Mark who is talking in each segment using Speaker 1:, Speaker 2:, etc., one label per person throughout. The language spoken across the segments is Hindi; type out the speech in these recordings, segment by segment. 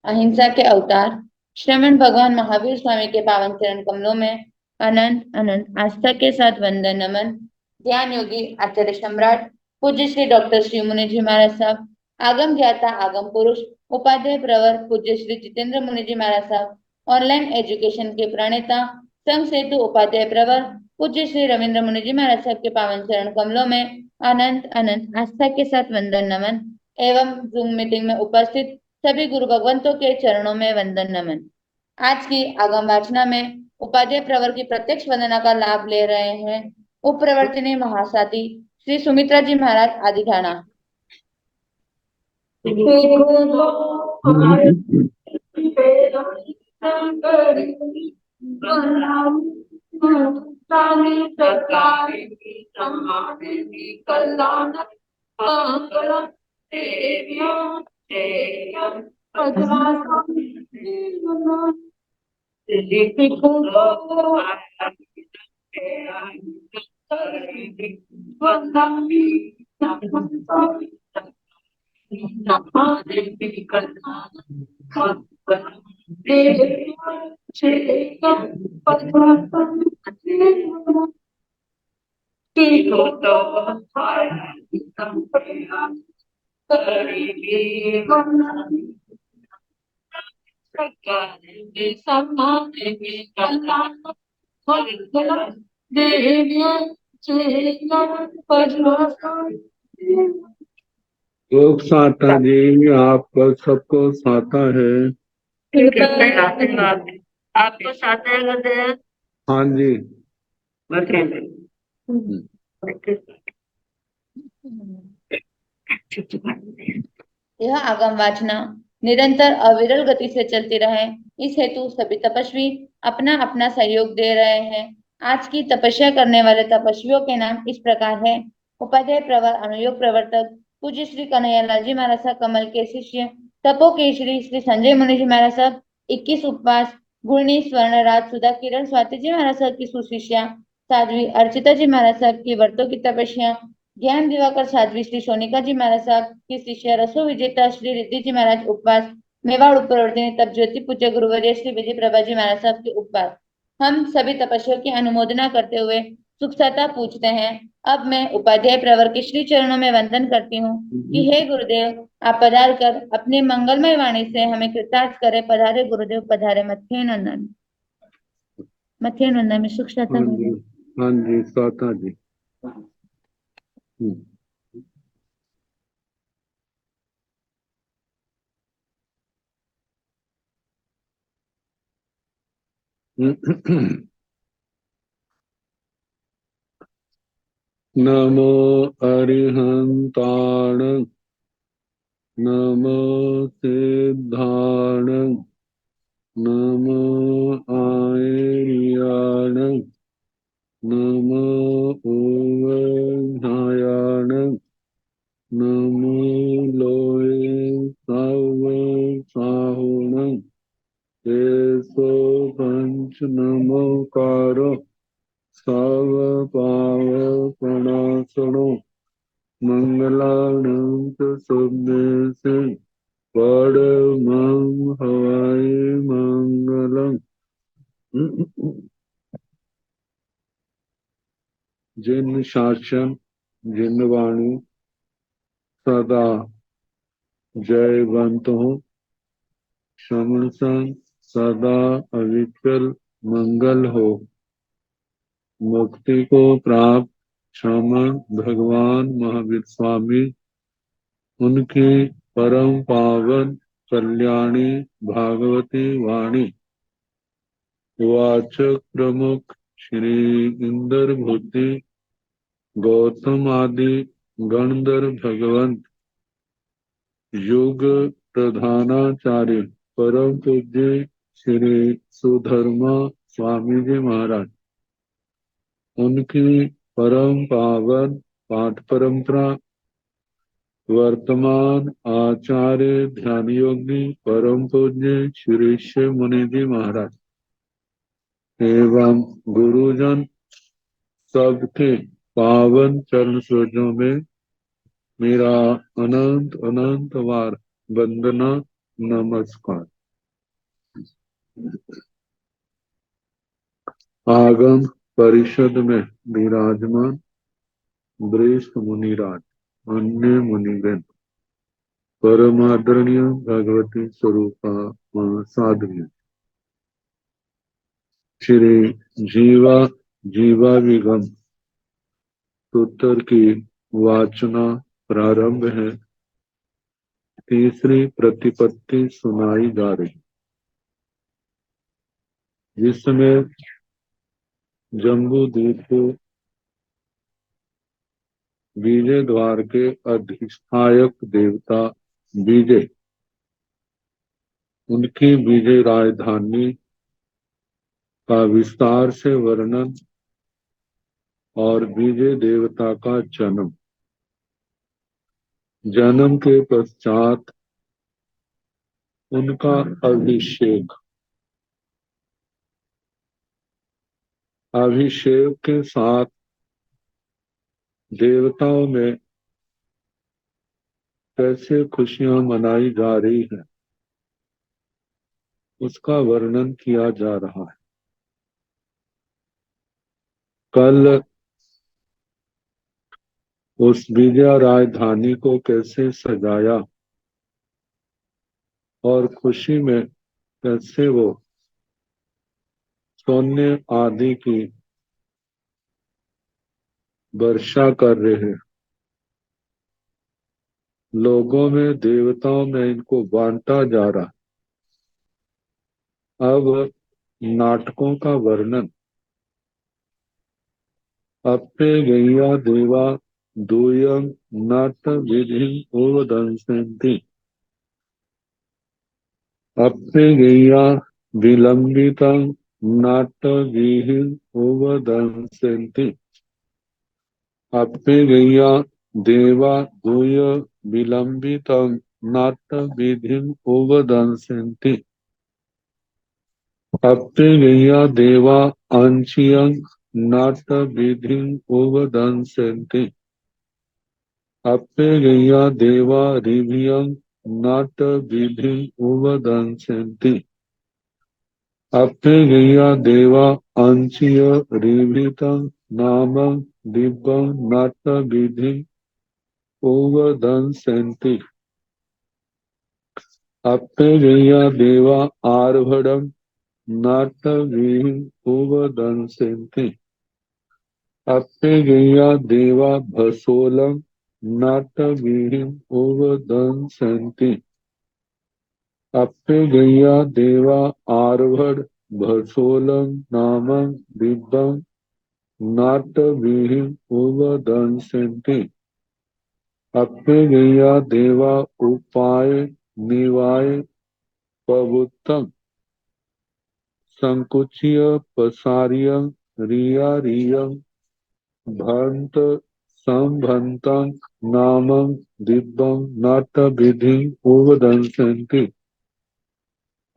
Speaker 1: अहिंसा के अवतार श्रवण भगवान महावीर स्वामी के पावन चरण कमलों में अनंत अनंत आस्था के साथ वंदन नमन। ध्यान योगी आचार्य सम्राट पूज्य श्री डॉक्टर श्री मुनि जी महाराज साहब, आगम ज्ञाता आगम पुरुष उपाध्याय प्रवर पूज्य श्री जितेंद्र मुनि जी महाराज साहब, ऑनलाइन एजुकेशन के प्रणेता संघ सेतु उपाध्याय प्रवर पूज्य श्री रविंद्र मुनि जी महाराज साहब के पावन चरण कमलों में अनंत अनंत आस्था के साथ वंदन नमन एवं जूम मीटिंग में उपस्थित सभी गुरु भगवंतों के चरणों में वंदन नमन। आज की आगम वाचना में उपाध्याय प्रवर की प्रत्यक्ष वंदना का लाभ ले रहे हैं उप प्रवर्तनी महासाथी श्री सुमित्रा जी महाराज आदि ठाणा।
Speaker 2: योग साता जी आप सबको साता है।
Speaker 3: आपको साता है गुरुदेव?
Speaker 2: हाँ जी।
Speaker 1: यह आगम वाचना निरंतर अविरल गति से चलती रहे, इस हेतु सभी तपस्वी अपना अपना सहयोग दे रहे हैं। आज की तपस्या करने वाले तपस्वियों के नाम इस प्रकार है। उपाध्याय प्रवर अनुयोग प्रवर्तक पूज्य श्री कन्हैयालाल जी महाराज साहब कमल के शिष्य तपो केशरी श्री संजय मुनि जी महाराज साहब 21 उपवास गुरनी स्वर्ण राज सुधा किरण स्वाति जी महाराज साहब की सुशिष्या साध्वी अर्चिता जी महाराज साहब की व्रतों की तपस्या ज्ञान दिवाकर साध्वी श्री सोनिका जी महाराज साहब की शिष्य रसो विजेता श्री रिद्धि जी महाराज उपवास मेवाड़ उपवर्तनी तप ज्योति पूज्य गुरुवर्य श्री विजय प्रभा जी महाराज साहब के उपवास। हम सभी तपस्वियों की अनुमोदना करते हुए सुखसता पूछते हैं। अब मैं उपाध्याय प्रवर के श्री चरणों में वंदन करती हूँ कि हे गुरुदेव आप पधार कर अपनी मंगलमय वाणी से हमें कृतार्थ करे। पधारे गुरुदेव पधारे। मत्थे नंदन में सुख सता।
Speaker 2: हाँ जी साता जी। नमो अरिहंताण नमो सिद्धाण नमो आयर्याण नमो ओवधायाण नमो लोये सव साहुण एसो पंच नमोकारो सव पाव प्रणासनो मंगलानंत सुबह से परमं हवाई मंगलम। जिन शासन जिन वाणी सदा जयवंत हो श्रवण संग सदा अविकल मंगल हो। मुक्ति को प्राप्त श्रवण भगवान महावीर स्वामी उनकी परम पावन कल्याणी भागवती वाणी वाचक प्रमुख श्री इंद्र भूति गौतम आदि गणधर भगवंत युग प्रधानाचार्य परम पूज्य श्री सुधर्मा स्वामी जी महाराज उनकी परम पावन पाठ परंपरा वर्तमान आचार्य ध्यान योगी परम पूज्य श्री मुनि जी महाराज एवं गुरुजन सबके पावन चरण सरोजों में मेरा अनंत अनंत बार वंदना नमस्कार। आगम परिषद में विराजमान वरिष्ठ मुनिराज, अन्य मुनिगण, परमादरणीय भगवती स्वरूपा साध्वी श्री जीवाविगम सूत्र की वाचना प्रारंभ है। तीसरी प्रतिपत्ति सुनाई जा रही, जिसमें जम्बू द्वीप को विजय द्वार के अधिष्ठायक देवता विजय, उनकी विजय राजधानी का विस्तार से वर्णन और विजय देवता का जन्म, जन्म के पश्चात उनका अभिषेक, अभिषेक के साथ देवताओं में कैसे खुशियां मनाई जा रही है, उसका वर्णन किया जा रहा है। कल उस विजय राजधानी को कैसे सजाया और खुशी में कैसे वो सोने आदि की वर्षा कर रहे हैं, लोगों में, देवताओं में इनको बांटा जा रहा। अब नाटकों का वर्णन। अप्पे गैया देवा दूयं नाट विधि ओवदंसन्ति। अप्पे गैया विलंबितं नाट विधि ओवदंसन्ति। अप्पे गैया देवा दूय विलंबितं नाट विधि ओवदंसन्ति। अप्पे गैया देवा अंशियं नाट विधि ओवदंसन्ति। अप्पे गैया देवा रिभियं नाट विधि ओवदंसन्ति। अप्पे गैया देवा अंशिय रिभितं नाम दिव्यं नाट विधि ओवदंसन्ति। अप्पे गैया देवा आर्भडं नाट विधि ओवदंसन्ति। अप्पे गैया देवा भसोलं नाट विधि ओवदंसन्ति। अप्पे गैया देवा आर्भड भसोलं नाम दिव्यं नाट विधि ओवदंसन्ति। अप्पे गैया देवा उपाय निवाय पवुत्तम संकुच्य पसार्यं रिया रियं भंत संभंतं नामं दिव्यं नाट विधि ओवदंसन्ति।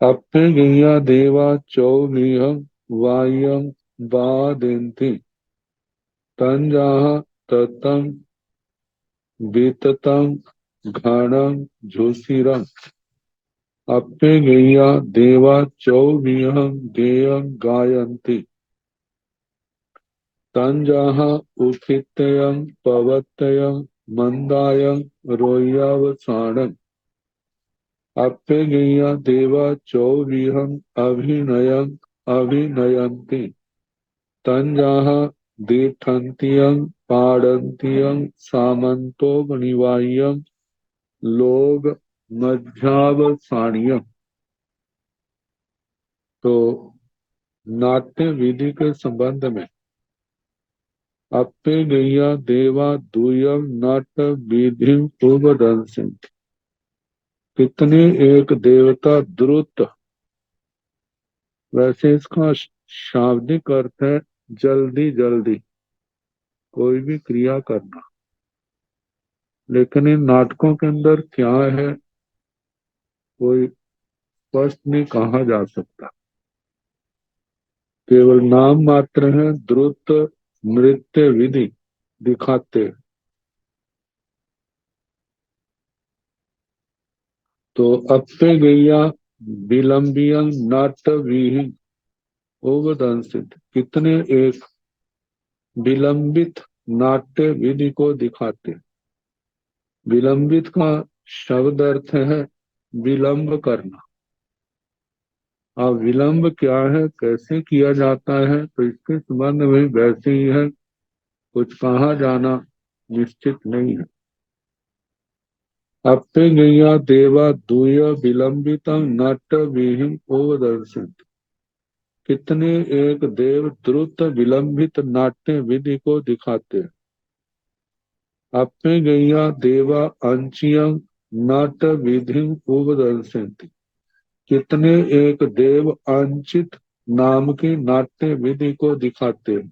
Speaker 2: अप्पे गैया देवा चौमिहं वायं वादन्ति। तंजाह ततं विततं घनं झुषिरं। अप्पे गैया देवा चौमिहं गेयं गायन्ति। तंजाह उपित्यं पवत्यं मंदायं रोय्यावसानं। अप्पे गैया देवा चौविहं अभिनयं अभिनयन्ति। तंजाह दीठन्त्यं पाडन्त्यं सामन्तो निवायं लोग मध्यावसानियं। तो नाट्य विधि के संबंध में अप्पे गैया देवा दूयं नाट विधि ओवदंसन्ति। कितने एक देवता द्रुत, वैसे इसका शाब्दिक अर्थ है जल्दी जल्दी कोई भी क्रिया करना, लेकिन इन नाटकों के अंदर क्या है कोई स्पष्ट नहीं कहा जा सकता, केवल नाम मात्र है। द्रुत नृत्य विधि दिखाते, तो अप्पे गैया विलंबियं नाट्यविहीन ओवदंसित। कितने एक विलंबित नाट्य विधि को दिखाते। विलंबित का शब्द अर्थ है विलंब करना। अब विलंब क्या है, कैसे किया जाता है, तो इसके संबंध में वैसे ही है, कुछ कहा जाना निश्चित नहीं है। अप्पे गैया देवा दूय विलंबितम नाट्य विहीन ओवदर्शित। कितने एक देव द्रुत विलंबित नाट्य विधि को दिखाते हैं। अप्पे गैया देवा अंचियं नाट्य विधि उपदर्शन्ति। कितने एक देव अंचित नाम की नाट्य विधि को दिखाते हैं।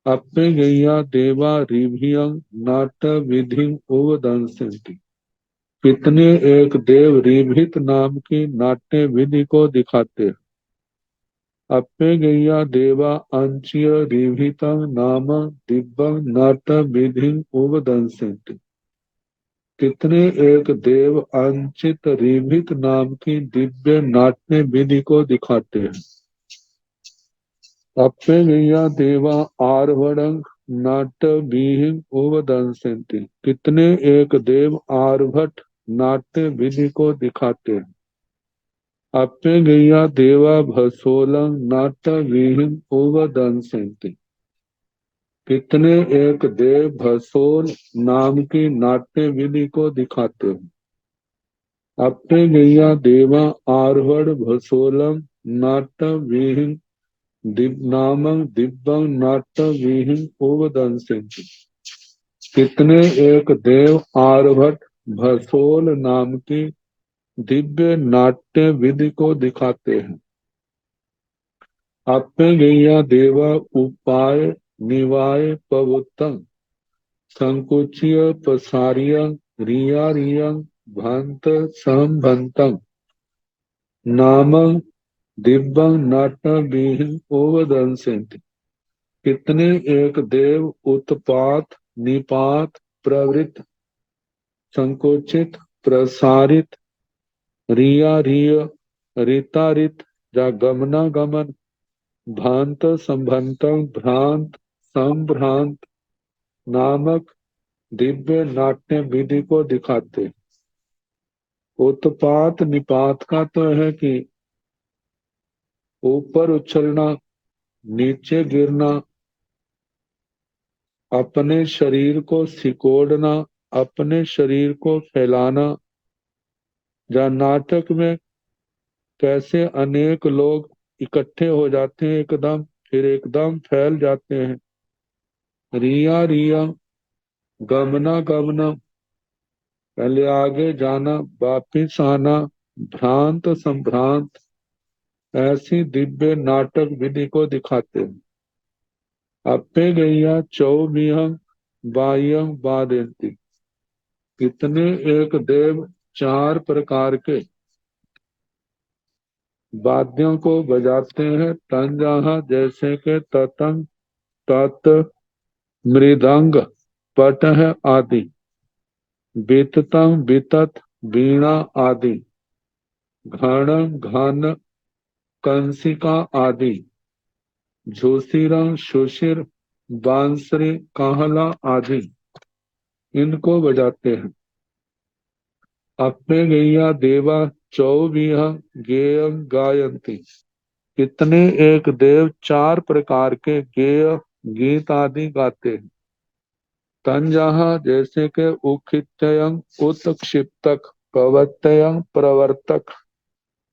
Speaker 2: अप्पे गैया देवा रिभियं नाट्य विधि उपदर्शन्ति। कितने एक देव रिभित नाम की नाट्य विधि को दिखाते हैं। अप्पे गैया देवा अंचिय रिभितं नाम दिव्यं नाट्य विधि उपदर्शन्ति। कितने एक देव अंचित रिभित नाम की दिव्य नाट्य विधि को दिखाते हैं। अप्पे गैया देवा आर्भड़ं नाट्य विधि उपदर्शन्ति। कितने एक देव आर्भट नाट्य विधि को दिखाते हैं। अप्पे गैया देवा भसोलं नाट्य विधि उपदर्शन्ति। कितने एक देव भसोल नाम की नाट्य विधि को दिखाते हैं। अप्पे गैया देवा आर्वड़ भसोलम नाट्य विहीन नामं दिव्यं नाट्य विहीन उपदंसित। कितने एक देव आर्भट भसोल नाम की दिव्य नाट्य विधि को दिखाते हैं। अप्पे गैया देवा उपाय निवाय पवुत्तम संकुचिय पसारिय रिया रियं भंत संभंतम नाम दिव्यं नाट्य विहीन ओवदंसित। कितने एक देव उत्पात निपात प्रवृत्त संकोचित प्रसारित रिया रिय रितारित या गमना गमन भांत संभंत भ्रांत संभ्रांत नामक दिव्य नाट्य विधि को दिखाते। उत्पात निपात का तो है कि ऊपर उछलना, नीचे गिरना, अपने शरीर को सिकोड़ना, अपने शरीर को फैलाना, या नाटक में कैसे अनेक लोग इकट्ठे हो जाते हैं एकदम, फिर एकदम फैल जाते हैं। रिया रिया गमना गमना, पहले आगे जाना वापिस आना, भ्रांत संभ्रांत, ऐसी दिव्य नाटक विधि को दिखाते हैं। अप्पे गैया चौबिहं बाह्यं वादयन्ति। कितने एक देव चार प्रकार के वाद्यों को बजाते हैं। तंजाहा जैसे के ततंग तत मृदंग पटह आदि, बीततम बीतत वीणा आदि, घण घन कंसिका आदि, झूसीरं सुशिर बांसुरी काहला आदि इनको बजाते हैं। अप्पे गैया देवा चौबिह गेयं गायन्ति। कितने एक देव चार प्रकार के गेय गीत आदि गाते हैं। तंजहा जैसे के उखित्ययं उत्क्षिप्तक पवत्ययं प्रवर्तक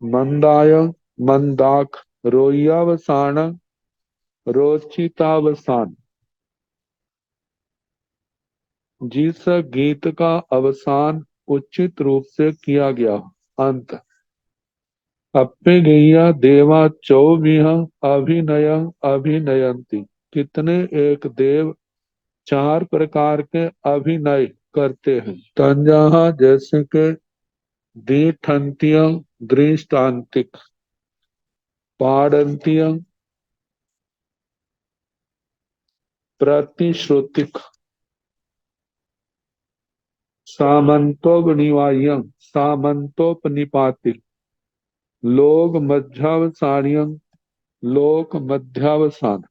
Speaker 2: मंदायं मंदाक रोय्यावसान रोचितावसान। जिस गीत का अवसान उचित रूप से किया गया। अंत। अप्पे गैया देवा चौबिह अभिनय अभिनयंती। कितने एक देव चार प्रकार के अभिनय करते हैं। तंजहा जैसे के दीठंतियं दृष्टांतिक, पाडंतियं प्रतिश्रुतिक, सामंतोपनिवायं सामंतोपनिपातिक, लोक मध्यावसानियं लोक मध्यावसान।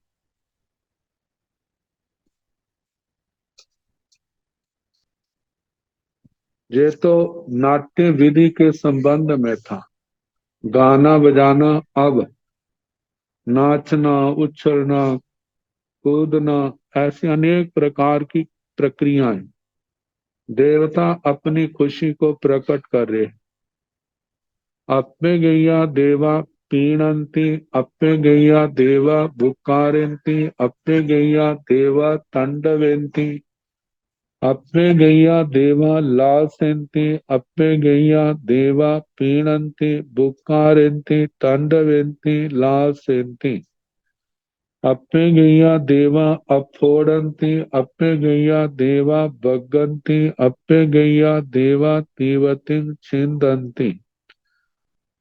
Speaker 2: ये तो नाट्य विधि के संबंध में था। गाना बजाना अब नाचना, उछलना, कूदना, ऐसी अनेक प्रकार की प्रक्रियाएं देवता अपनी खुशी को प्रकट कर रहे। अप्पे गैया देवा पीणंती, अप्पे गैया देवा बुकारंती, अप्पे गैया देवा तांडवेंती, अप्पे गैया देवा लासेंती, अप्पे गैया देवा पीणंती बुकारंती तांडवेंती लासेंती, अप्पे गैया देवा अफोड़ंती, अप्पे गैया देवा बग्गंती, अप्पे गैया देवा तीवतिं छिंदंती,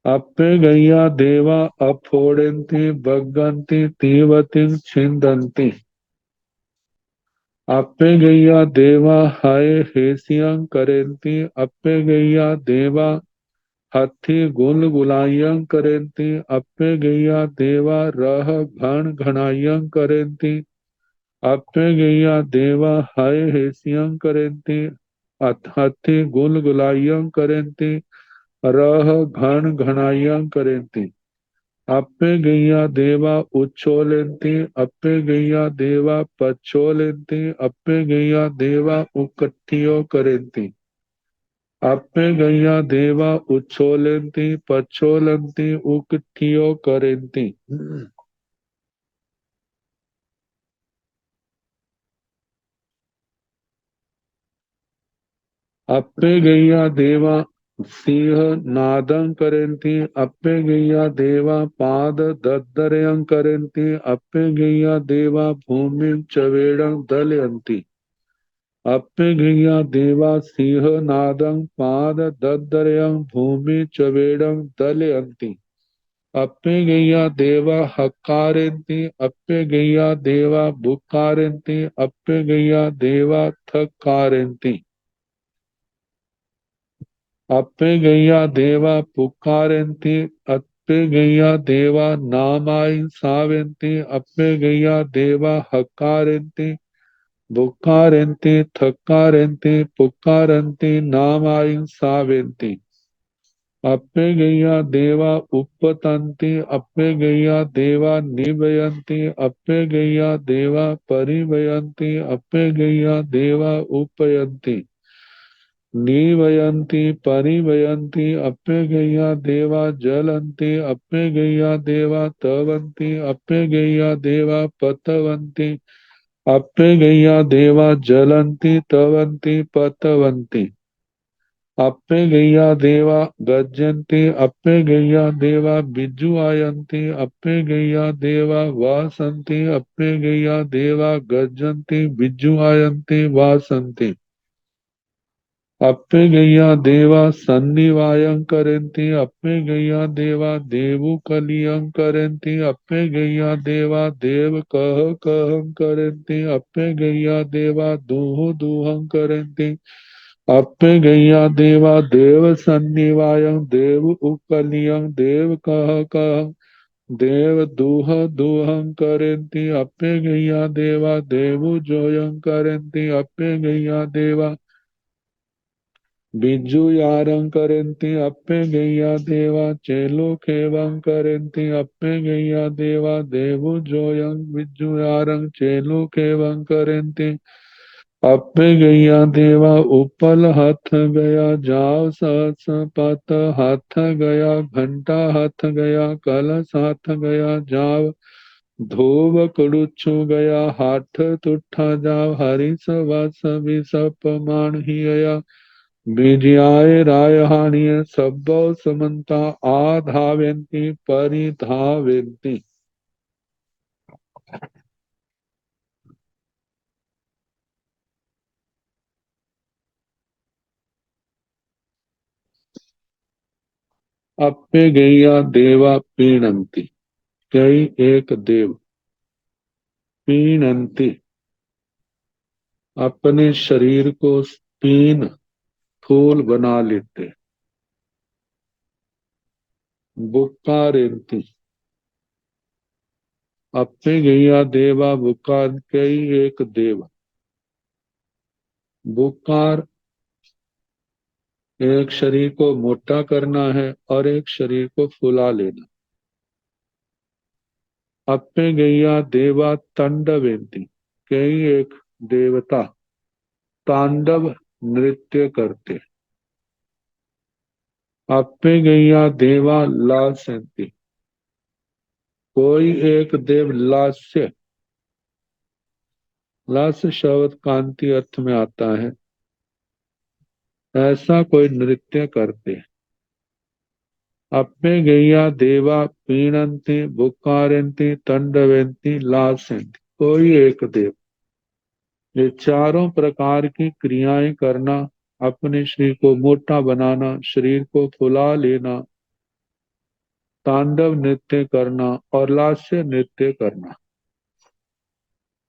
Speaker 2: अप्पे गैया देवा अफोड़ंती बग्गंती तीवतिं छिंदंती, अप्पे गैया देवा हाय हेसियं करेंती, अप्पे गैया देवा हथी गुल गुलायं करेंती, अप्पे गैया देवा रह घण घणायं करेंती, अप्पे गैया देवा हाय हेसियं करेंती, हथी गुल गुलायं करेंती, रह घण घणायं करेंती, अप्पे गैया देवा उच्छोलेंती, अप्पे गैया देवा पच्छोलेंती, अप्पे गैया देवा उकट्ठियो करेंती, अप्पे गैया देवा उच्छोलेंती पच्छोलंती उकट्ठियो करेंती, अप्पे गैया देवा सिंह नादं करेंती, अप्पे गैया देवा पाद दद्दरयं करेंती, अप्पे गैया देवा भूमि चवेड़ं दलयंती, अप्पे गैया देवा सिंह नादं पाद दद्दरयं भूमि चवेड़ं दलयंती, अप्पे गैया देवा हक्कारेंती, अप्पे गैया देवा बुक्कारेंती, अप्पे गैया देवा थक्कारेंती, अप्पे गैया देवा पुकारंती, अप्पे गैया देवा नामाय सावेंती, अप्पे गैया देवा हकारंती बुकारंती थकारंती पुकारंती नामाय सावेंती, अप्पे गैया देवा उपतंती, अप्पे गैया देवा निवयंती, अप्पे गैया देवा परिवयंती, अप्पे गैया देवा उपयंती, नीवयंती परिवयंती, अप्पे गैया देवा जलंती, अप्पे गैया देवा तवंती, अप्पे गैया देवा पतवंती, अप्पे गैया देवा जलंती तवंती पतवंती, अप्पे गैया देवा गज्जंती, अप्पे गैया देवा बिजुआयंती, अप्पे गैया देवा वासंती, अप्पे गैया देवा गज्जंती बिजुआयंती वासंती, अप्पे गैया देवा सन्निवायं करंती, अप्पे गैया देवा देवु कलियं करंती, अप्पे गैया देवा देव कह कहं करंती, अप्पे गैया देवा दूह दूहं करंती, अप्पे गैया देवा देव सन्निवायं देव उकलियं देव कह कहं देव दूह दूहं करंती, अप्पे गैया देवा देवु जोयं करंती, अप्पे गैया देवा बिजु यारं करंती, अप्पे गैया देवा चेलो खेवं करंती, अप्पे गैया देवा देवु जोयं बिजु यारं चेलो खेवं करंती, अप्पे गैया देवा उपल हाथ गया जाव सहस पत हाथ गया घंटा हाथ गया कलश हाथ गया जाव धोव कड़ुछु गया हाथ तुठा जाव हरिस वस विसप मान ही गया विजयाय रायहानिय सब्बो समन्ता आधावेन्ति परिधावेन्ति। अप्पे गैया देवा पीणंती, कई एक देव पीणंती अपने शरीर को पीन फूल बना लेते, बुक्कारन्ति। अप्पे गैया देवा बुक्कार, कई एक देव। बुक्कार एक शरीर को मोटा करना है और एक शरीर को फुला लेना। अप्पे गैया देवा तांडवेंति, कई एक देवता तांडव नृत्य करते। अप्पे गैया देवा लास्यन्ति, कोई एक देव लास्य, लास्य शब्द कांति अर्थ में आता है, ऐसा कोई नृत्य करते। अप्पे गैया देवा पीणन्ति बुक्कारन्ति तांडवन्ति लास्यन्ति, कोई एक देव। ये चारों प्रकार की क्रियाएं करना, अपने शरीर को मोटा बनाना, शरीर को फुला लेना, तांडव नृत्य करना और लास्य नृत्य करना।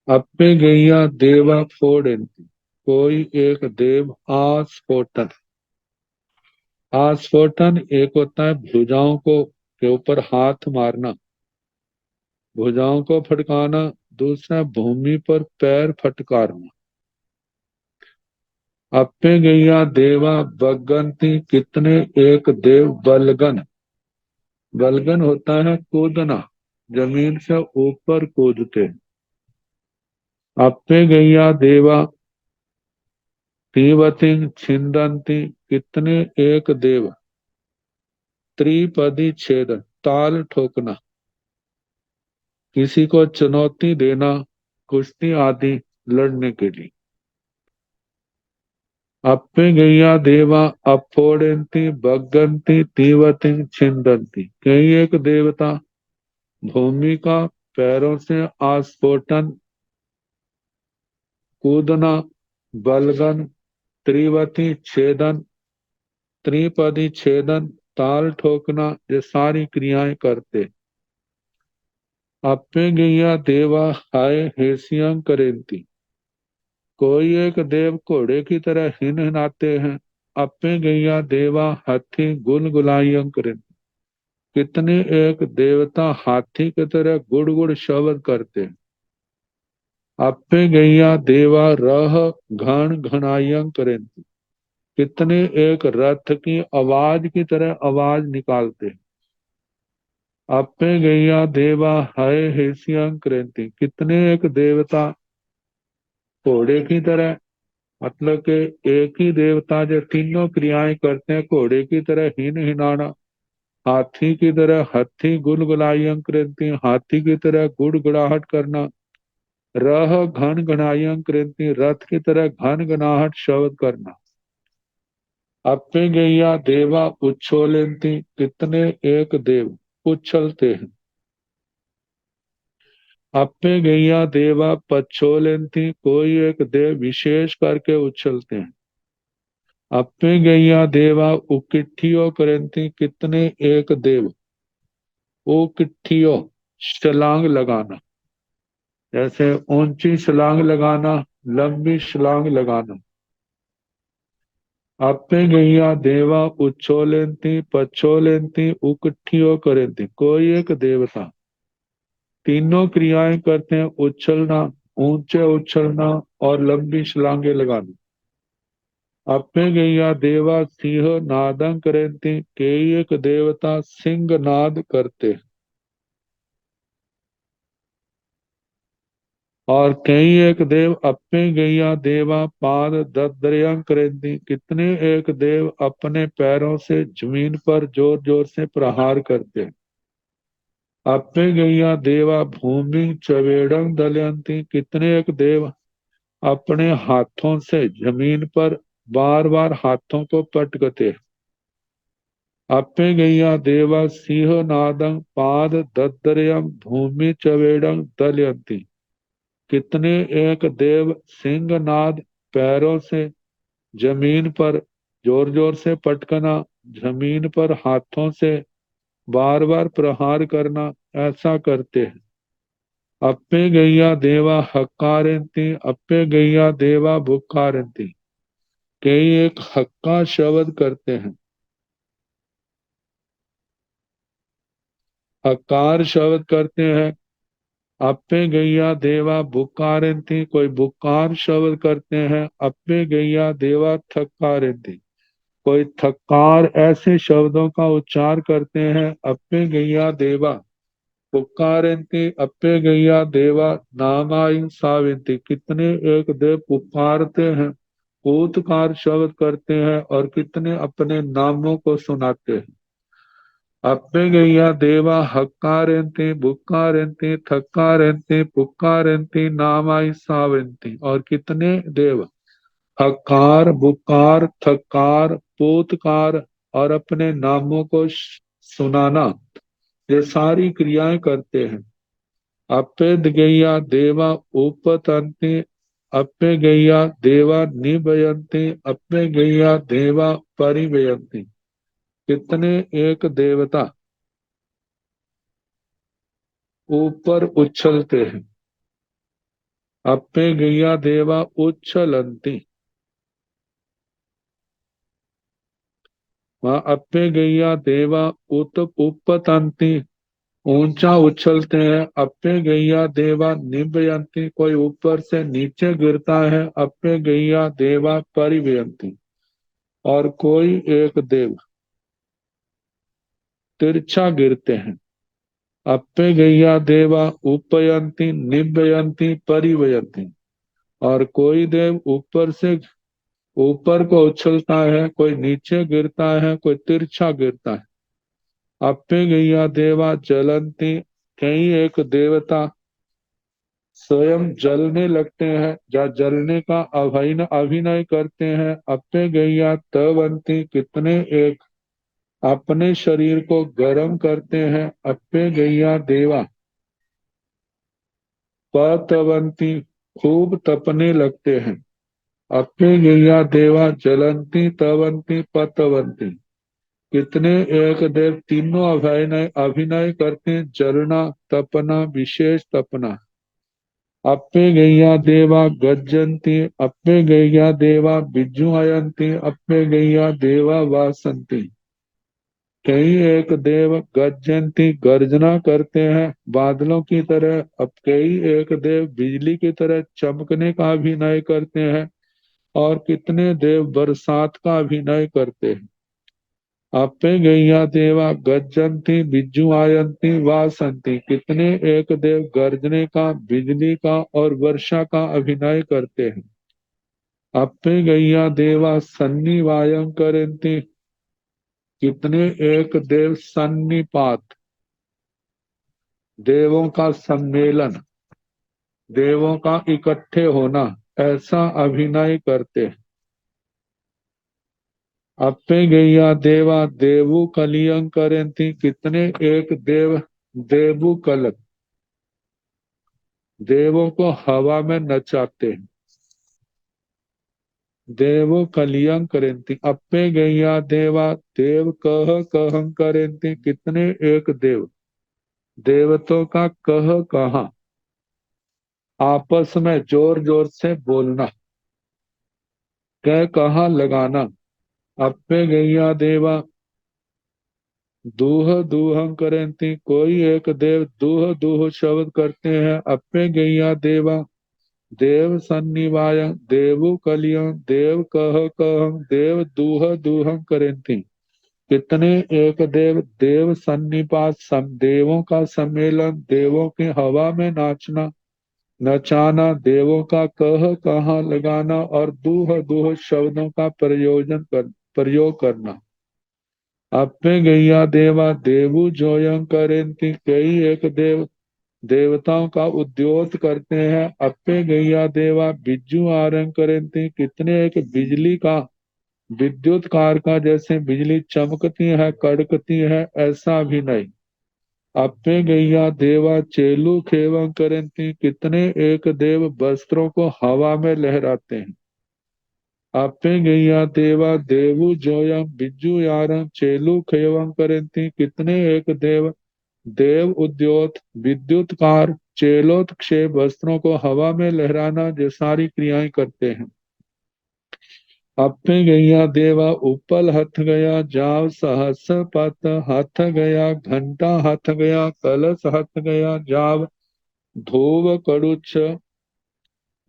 Speaker 2: अप्पे गैया देवा फोड़न्ति, कोई एक देव आस्फोटन। आस्फोटन एक होता है भुजाओं को के ऊपर हाथ मारना, भुजाओं को फटकाना, दूसरा भूमि पर पैर फटकारना। अप्पे गैया देवा बगंती, कितने एक देव बलगन। बलगन होता है कूदना, जमीन से ऊपर कूदते। अप्पे गैया देवा तीवती छिंदंती, कितने एक देव त्रिपदी छेदन, ताल ठोकना, किसी को चुनौती देना, कुश्ती आदि लड़ने के लिए। अप्पे गैया देवा अफोड़ती बगंती तीवती छिंदंती, कई एक देवता भूमि का पैरों से आस्फोटन, कूदना, बलगन, त्रिवती छेदन, त्रिपदी छेदन, ताल ठोकना, ये सारी क्रियाएं करते। अप्पे गैया देवा हाय हेसियं करेंती, कोई एक देव घोड़े की तरह हिनहिनाते हैं। अप्पे गैया देवा हाथी गुलगुलायं करेंती, कितने एक देवता हाथी की तरह गुड़ गुड़ शब्द करते हैं। अप्पे गैया देवा रह घन घनायं करेंती, कितने एक रथ की आवाज की तरह आवाज निकालते हैं। अप्पे गैया देवा हय हेसियं करेंती, कितने एक देवता घोड़े की तरह, मतलब कि एक ही देवता जो तीनों क्रियाएं करते हैं, घोड़े की तरह हिन हिनाना, हाथी की तरह हथी गुलगुलायं करेंती, हाथी की तरह गुड़गुड़ाहट करना, रह घन घनायं करेंती, रथ की तरह घन घनाहट शब्द करना। अप्पे गैया देवा उच्छोलेंती, कितने एक देव उछलते हैं। अप्पे गैया देवा पच्छोलेंती, कोई एक देव विशेष करके उछलते हैं। अप्पे गैया देवा उकिठियो करेंती, कितने एक देव उकिठियो छलांग लगाना, जैसे ऊंची छलांग लगाना, लंबी छलांग लगाना। अप्पे गैया देवा उच्छोलेंती पच्छोलेंती उकिठियो करेंती, कोई एक देवता तीनों क्रियाएं करते हैं, उछलना, ऊंचे उछलना और लंबी छलांगे लगाना। अप्पे गैया देवा सिंह नादं करेंती, कई एक देवता सिंह नाद करते। और कई एक देव अप्पे गैया देवा पाद दद्रयं करेंती, कितने एक देव अपने पैरों से जमीन पर जोर जोर से प्रहार करते। अप्पे गैया देवा भूमि चवेड़ं दलयंती, कितने एक देव अपने हाथों से जमीन पर बार बार हाथों को पटकते। अप्पे गैया देवा सिंह नादं पाद दद्रयं भूमि चवेड़ं दलयंती, कितने एक देव सिंह नाद पैरों से जमीन पर जोर जोर से पटकना, जमीन पर हाथों से बार बार प्रहार करना, ऐसा करते हैं। अप्पे गैया देवा हक्कारंती, अप्पे गैया देवा भुक्कारंती, कई एक हक्का शब्द करते हैं। हकार शब्द करते हैं अप्पे गैया देवा बुकारंती, कोई बुकार शब्द करते हैं अप्पे गैया देवा थकारंती, कोई थकार ऐसे शब्दों का उच्चार करते हैं अप्पे गैया देवा पुकारंती अप्पे गैया देवा नामाई साविंती, कितने एक देव पुकारते हैं भूतकार शब्द करते हैं और कितने अपने नामों को सुनाते हैं। अप्पे गैया देवा हक्कारंती बुक्कारंती थक्कारंती पुकारंती नामाई साविंती, और कितने देव हकार बुकार थकार पूतकार और अपने नामों को सुनाना, ये सारी क्रियाएं करते हैं। अपेद गैया देवा उपतंती अप्पे गैया देवा निभयंती अप्पे गैया देवा परिवयंती, कितने एक देवता ऊपर उछलते हैं। अप्पे गैया देवा उच्छलंती, वहां अप्पे गैया देवा उत उपतंती ऊंचा उछलते हैं। अप्पे गैया देवा निभयंती, कोई ऊपर से नीचे गिरता है। अप्पे गैया देवा परिवयंती, और कोई एक देव तिरछा गिरते हैं। अप्पे गैया देवा उपयंती निभयंती परिवयंती, और कोई देव ऊपर से ऊपर को उछलता है, कोई नीचे गिरता है, कोई तिरछा गिरता है। अप्पे गैया देवा जलंती, कई एक देवता स्वयं जलने लगते हैं या जलने का अभिनय करते हैं। अप्पे गैया तवंती, कितने एक अपने शरीर को गर्म करते हैं। अप्पे गैया देवा पतवंती, खूब तपने लगते हैं। अप्पे गैया देवा जलंती तवंती पतवंती, कितने एक देव तीनों अभिनय अभिनय करते हैं, जलना तपना विशेष तपना। अप्पे गैया देवा गज्जंती अप्पे गैया देवा बिजुआयंती अप्पे गैया देवा वासंती, कई एक देव गज्जंती गर्जना करते हैं बादलों की तरह। अब कई एक देव बिजली की तरह चमकने का अभिनय करते हैं, और कितने देव बरसात का अभिनय करते हैं। अप्पे गैया देवा गज्जंती बिज्जू आयंती वासंती, कितने एक देव गर्जने का बिजली का और वर्षा का अभिनय करते हैं। अप्पे गैया देवा सन्नी वायं करंती, कितने एक देव सन्निपात देवों का सम्मेलन, देवों का इकट्ठे होना, ऐसा अभिनय करते हैं। अप्पे गैया देवा देवु कलियं करंती, कितने एक देव देवु कलक देवों को हवा में नचाते हैं। देवो कलियं करंती अप्पे गैया देवा देव कह कहं करंती, कितने एक देव देवतों का कह कहा आपस में जोर जोर से बोलना, कह कहा लगाना। अप्पे गैया देवा दूह दूहं करंती, कोई एक देव दूह दूह शब्द करते हैं। अप्पे गैया देवा देव सन्निवाय देवु कलियं देव कह कहं देव दूह दूहं करंती, कितने एक देव देव सन्निपात देवों का सम्मेलन, देवों के हवा में नाचना नचाना, देवों का कह कहाँ लगाना और दूह दूह शब्दों का प्रयोग करना। अप्पे गैया देवा देवु जोयं करंती, कई एक देव देवताओं का उद्योत करते हैं। अप्पे गैया देवा बिज्जू आरंग करंती, कितने एक बिजली का विद्युत कार का जैसे बिजली चमकती है कड़कती है, ऐसा भी नहीं। अप्पे गैया देवा चेलू खेवं करंती, कितने एक देव वस्त्रों को हवा में लहराते हैं। अप्पे गैया देवा देवु जोयं बिज्जू यारं चेलू खेवं करंती, कितने एक देव देव उद्योत विद्युत कार चेलोत्क्षेप वस्त्रों को हवा में लहराना, ये सारी क्रियाएं करते हैं। अपे गैया देवा उपल हथ गया, जाव सहस पत हथ गया, घंटा हथ गया, कलश हथ गया, जाव धोव कड़ुछ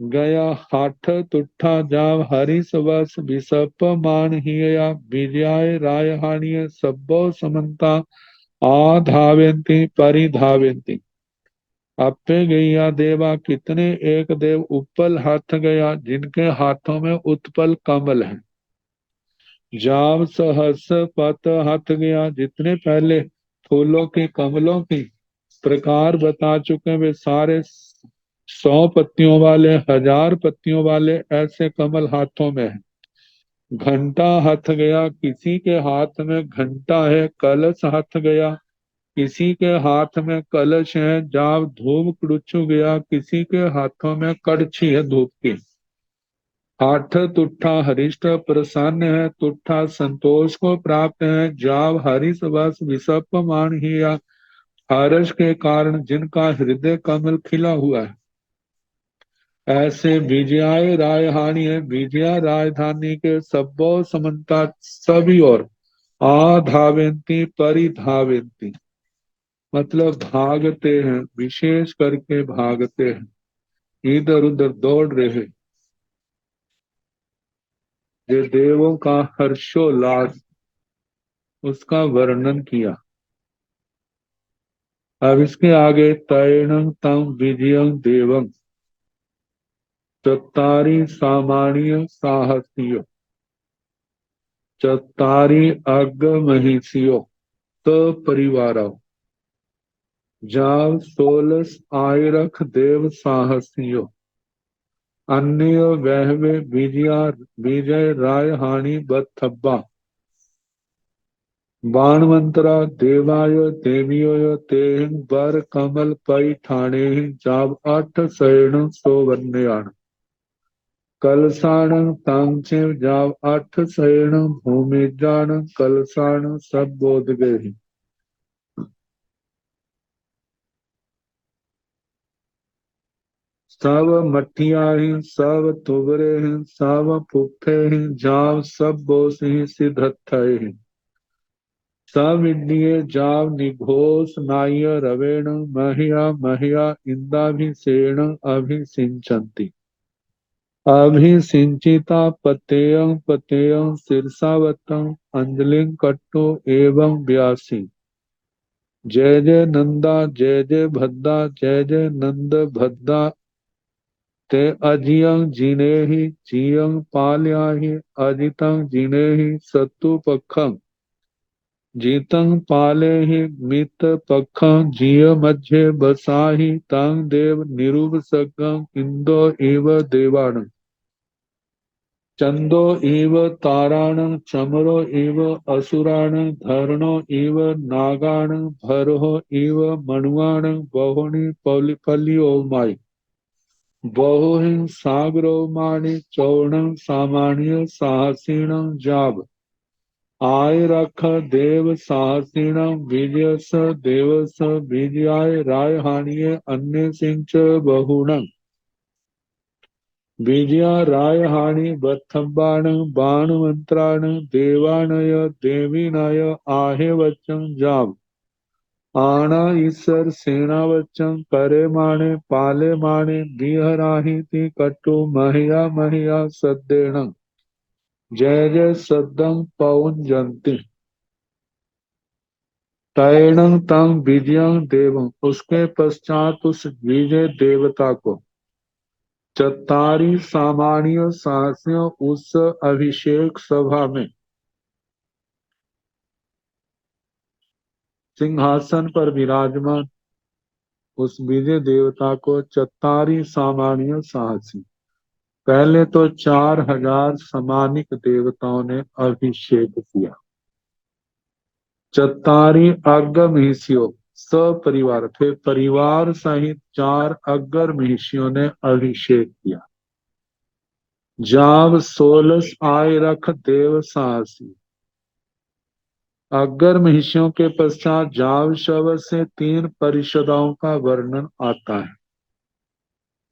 Speaker 2: गया, हाथ तुठा जाव हरि सवस विसप मान हिया, विजयाय राय हानिय सब्बो समन्ता आधावेंति परिधावेंति। अपे गैया देवा कितने एक देव, उपल हाथ गया जिनके हाथों में उत्पल कमल है, जाव सहस पत हाथ गया जितने पहले फूलों की कमलों की प्रकार बता चुके, वे सारे 100 पत्तियों वाले 1000 पत्तियों वाले ऐसे कमल हाथों में है। घंटा हाथ गया, किसी के हाथ में घंटा है, कलश हाथ गया, किसी के हाथ में कलश है, जाव धूप कुड़ुचु गया, किसी के हाथों में कड़छी है धूप की। हाथ तुठा हरिष्ट प्रसन्न है, तुठा संतोष को प्राप्त है, जाव हरिष वस विसप मान हिया, हर्ष के कारण जिनका हृदय कमल खिला हुआ है। ऐसे विजयाय राजधानी है, विजया राजधानी के सब्बो समन्ता सभी और आधावेंती परिधावेंती मतलब भागते हैं, विशेष करके भागते हैं, इधर उधर दौड़ रहे। ये देवों का हर्षोल्लास उसका वर्णन किया। अब इसके आगे तैणं तं विजयं देवं चत्तारि सामान्य साहसियो चत्तारि अगमहिषियो परिवारा जाव 16 आयरख देव साहसियो अन्य वहवे विजय राय हानि बथब्बा बाणवंतरा देवाय देवियो तेहिं बर कमल पै ठाणे जाव 8 सैण सोवन्याण कलसाण तांचे जाव 8 सैण भूमिजान कलसाण सब बोध गए। सब मठिया ही सब तुबरे हैं, सब फुफे हैं, जाव सब बोस ही सिद्धत्थे हैं, सब इंडिये जाव निघोष नाय रवेण महिया महिया इंदाभिषेण अभिसिंचन्ति अभिसिंचिता पतेयं पतेयं शीर्षावतं अंजलिं कट्टो एवं व्यासी जय जय नंदा जय जय भद्दा जय जय नंद भद्दा ते अजियं जिनेहि जियं पालयाहि अजितं जिनेहि सत्तु पखं जीतं पालेहि मित पखं जिय मध्य बसाहि तं देव निरुपसगं इंदो एव देवाणं चंदो एव ताराणं चमरो एव असुराणं धरणो एव नागाणं भरो एव मणुआणं बहुनि पलियो माई बहुहिं सागरो माणि चौणं सामान्य साहसीणं जाब आय रख देव साहसीणं विजयस देवस विजयाय राय हानिये अन्य सिंच बहुणं विजया राय हानि बथम्बाण बाण मंत्राण देवानय देवीनय आहे वचन जाब आना ईश्वर सेना वचन करे माणे पाले माणे बिहराही ती कटु महिया महिया सद्देण जय जय सद्दं पवन जंती तैणं तं विजयं देवं उसके पश्चात उस विजय देवता को चत्तारी सामान्य साहसियों उस अभिषेक सभा में सिंहासन पर विराजमान उस विजय देवता को चत्तारी सामान्य साहसी पहले तो 4000 समानिक देवताओं ने अभिषेक किया। चत्तारी अग्र महिषियों सपरिवार थे, परिवार सहित 4 अग्र महिषियों ने अभिषेक किया। जाव 16 आय रख देव साहसी अग्र महिषियों के पश्चात जाव शब्द से 3 परिषदाओं का वर्णन आता है,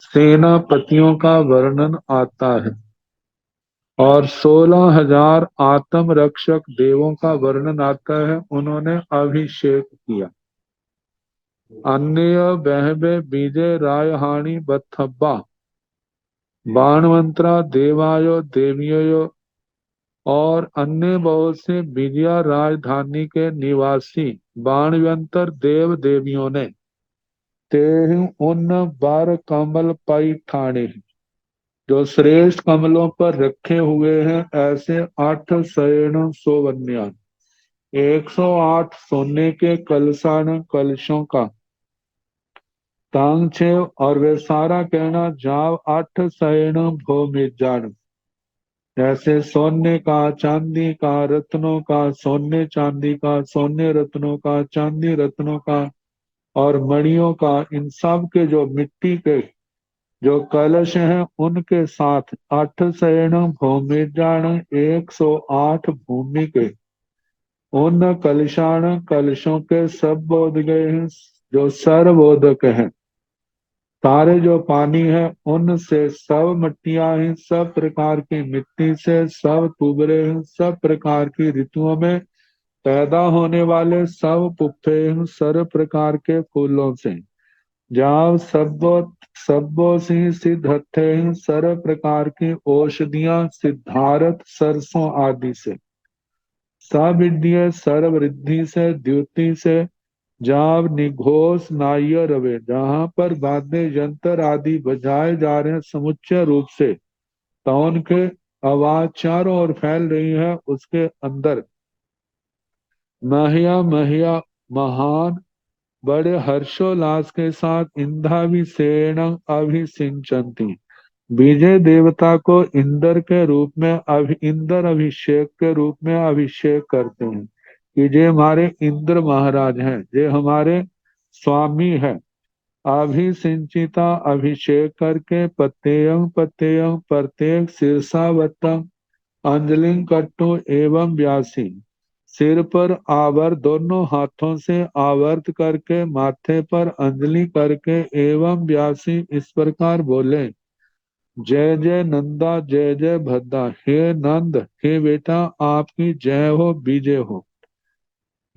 Speaker 2: सेनापतियों का वर्णन आता है। और 16,000 आत्म रक्षक देवों का वर्णन आता है, उन्होंने अभिषेक किया। अन्य बहबे बीजे रायहानी बथब्बा बाणवंतरा देवायो देवियो और अन्य बहुत से विजया राजधानी के निवासी बाणवंतर देव देवियों ने तेहु उन बार कमल पाई ठाणे, जो श्रेष्ठ कमलों पर रखे हुए हैं, ऐसे 8 शयन सोवन्यान 108 सोने के कलशान कलशों का तांग छे, और वे सारा कहना जाव 8 शयन भूमि जान, जैसे सोने का, चांदी का, रत्नों का, सोने चांदी का, सोने रत्नों का, चांदी रत्नों का और मणियों का, इन सब के जो मिट्टी के जो कलश हैं, उनके साथ 8 शयन भूमि जान 108 भूमि के उन कलशान कलशों के सब बोध गए हैं, जो सर्वबोधक हैं। सारे जो पानी है उनसे सब मट्टियां हैं, सब प्रकार की मिट्टी से सब तुबरे हैं, सब प्रकार की ऋतुओं में पैदा होने वाले सब पुप्पे हैं, सर्व प्रकार के फूलों से जाव सब्बो सब्बो सिंह सिद्ध हत्थे हैं, सर्व प्रकार की औषधियां सिद्धारथ सरसों आदि से सविद्य सर्वरिद्धि से द्युति से जाव निघोष नाय रवे, जहां पर वाद्य यंत्र आदि बजाए जा रहे हैं समुच्चय रूप से, तो उनके आवाज चारों ओर फैल रही है, उसके अंदर महिया महिया महान बड़े हर्षोल्लास के साथ इंद्राभिषेण अभिषिंचन्ति, विजय देवता को इंद्र के रूप में इंद्र अभिषेक के रूप में अभिषेक करते हैं कि ये हमारे इंद्र महाराज हैं, ये हमारे स्वामी है। अभिसिंचिता अभिषेक करके पतेयं पतेयं प्रत्येक शीर्षावतम अंजलिं कट्टु एवं व्यासी, सिर पर आवर्त दोनों हाथों से आवर्त करके माथे पर अंजलि करके एवं व्यासी इस प्रकार बोले, जय जय नंदा जय जय भद्दा, हे नंद हे बेटा आपकी जय हो विजय हो,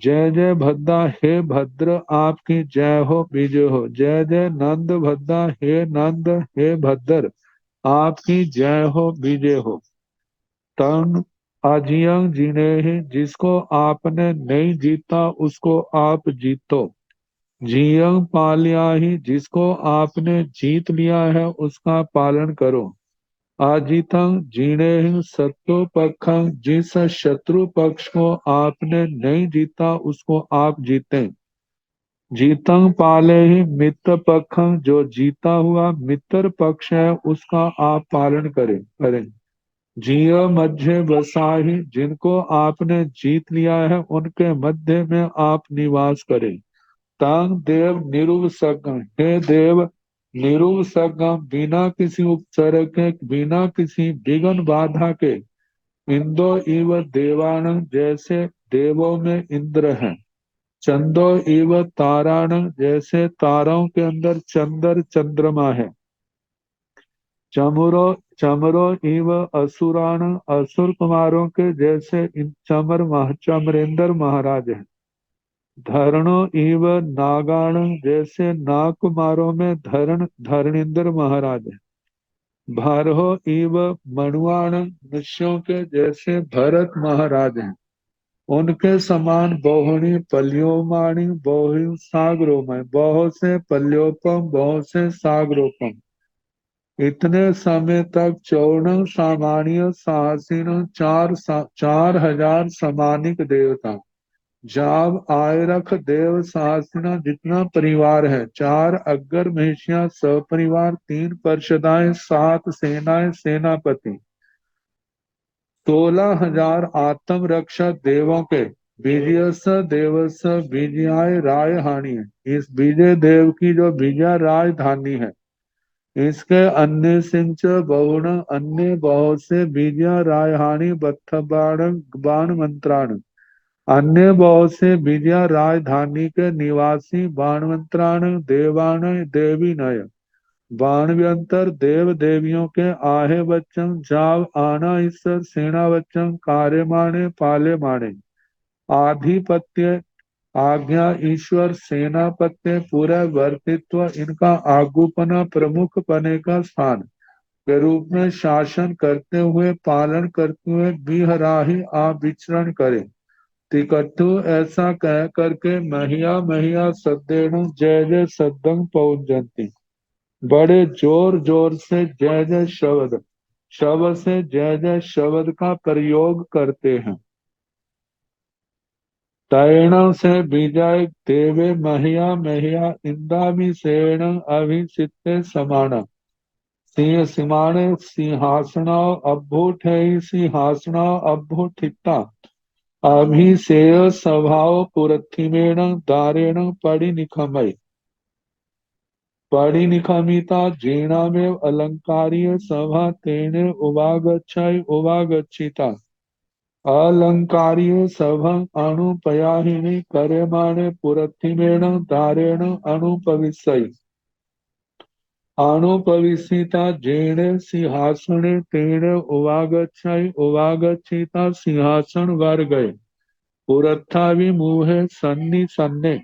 Speaker 2: जय जय भद्दा हे भद्र आपकी जय हो विजय हो, जय जय नंद भद्दा हे नंद हे भद्र आपकी जय हो विजय हो। तंग अजियंग जीने ही, जिसको आपने नहीं जीता उसको आप जीतो, जियंग पालिया ही, जिसको आपने जीत लिया है उसका पालन करो, अजितंग जीणे ही शत्रु पक्षं, जिस शत्रु पक्ष को आपने नहीं जीता उसको आप जीते, जीतंग पाले ही मित्र पक्षं, जो जीता हुआ मित्र पक्ष है उसका आप पालन करें, जियो मध्य बसाही, जिनको आपने जीत लिया है उनके मध्य में आप निवास करें, तांग देव निरुपसर्गम, हे देव निरुपसर्गम, बिना किसी उपसर्ग के बिना किसी विघ्न बाधा के, इंदो इव देवान, जैसे देवों में इंद्र हैं, चंदो इव ताराण, जैसे तारों के अंदर चंद्र चंद्रमा है, चमरो चमरो इव असुराण, असुर कुमारों के जैसे चमरेंद्र महाराज है, धरणो इव नागाण, जैसे नाग कुमारों में धरणेंद्र महाराज है, भारहो इव मणुआण, मनुष्यों के जैसे भरत महाराज हैं, उनके समान बहुणी पल्योमाणी बहु सागरोमय, बहुत से पल्योपम बहुत से सागरोपम, इतने समय तक 14 सामान्य साहसीन 4,000 समानिक देवता, जाब आयरख देव साहसीना, जितना परिवार है, 4 अग्गर महिषियां सपरिवार, 3 पार्षदाएं, 7 सेनाएं सेनापति, 16,000 आत्म रक्षक देवों के विजयस देवस विजयाय राय हानि है, इस विजय देव की जो विजय राजधानी है, इसके अन्य सिंच बहुण, अन्य बहुत से विजय रायहानी बत्थबाण बाण मंत्राण, अन्य बहुत से विजय राजधानी के निवासी बाणवंत्राण देवाण देवी नय, बाण व्यंतर देव देवियों के आहे बच्चन जाव आना ईश्वर सेना बच्चन कार्य माने पाले माने आधिपत्य आज्ञा ईश्वर सेनापत्य पूरा वर्तित्व इनका आगुपना प्रमुख पने का स्थान के रूप में शासन करते हुए पालन करते हुए बिहराही आ विचरण करे तिकट्ठु ऐसा कह करके महिया महिया सद्देणु जय जय सद्दंग पहुंचती बड़े जोर जोर से जय जय शब्द शब्द से जय जय शब्द का प्रयोग करते हैं तैण से विजय देवे महिया महिया इंदाभिषेण अभिषिक्ते समान सिंह सिमाने सिंहासना अभ्युठ सिंहासना अभ्युठिता अभिषेय स्वभाव पुरथिमेण दारेण परिनिखमय परिनिखमिता जीर्णामेव अलंकार्य सभा तेने उवागच्छय उवागच्छिता अलंकार्य सभं अनुपयाहिनी कर्यमाणे पुरथिमेण दारेण अनुपविशय अनुपविशिता जेण सिंहासने तेण उवागच्छय उवागच्छिता सिंहासन वर गए पुरथा विमुहे सन्नि सन्ने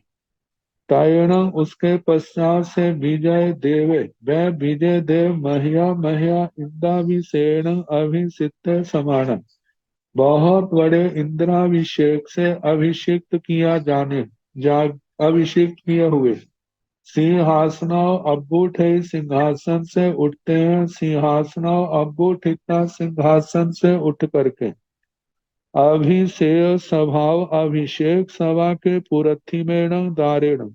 Speaker 2: तायण उसके पश्चात से विजय देवे वह विजय देव महिया महिया इंद्राभिषेण अभिषिक्त समान बहुत बड़े इंद्राभिषेक से अभिषिक्त किया जाने जा अभिषेक किए हुए सिंहासनों अब्बूठ सिंहासन से उठते हैं सिंहासनों अब्बूठिता सिंहासन से उठ करके अभिषेक स्वभाव अभिषेक सभा के पुरथिमेण दारेण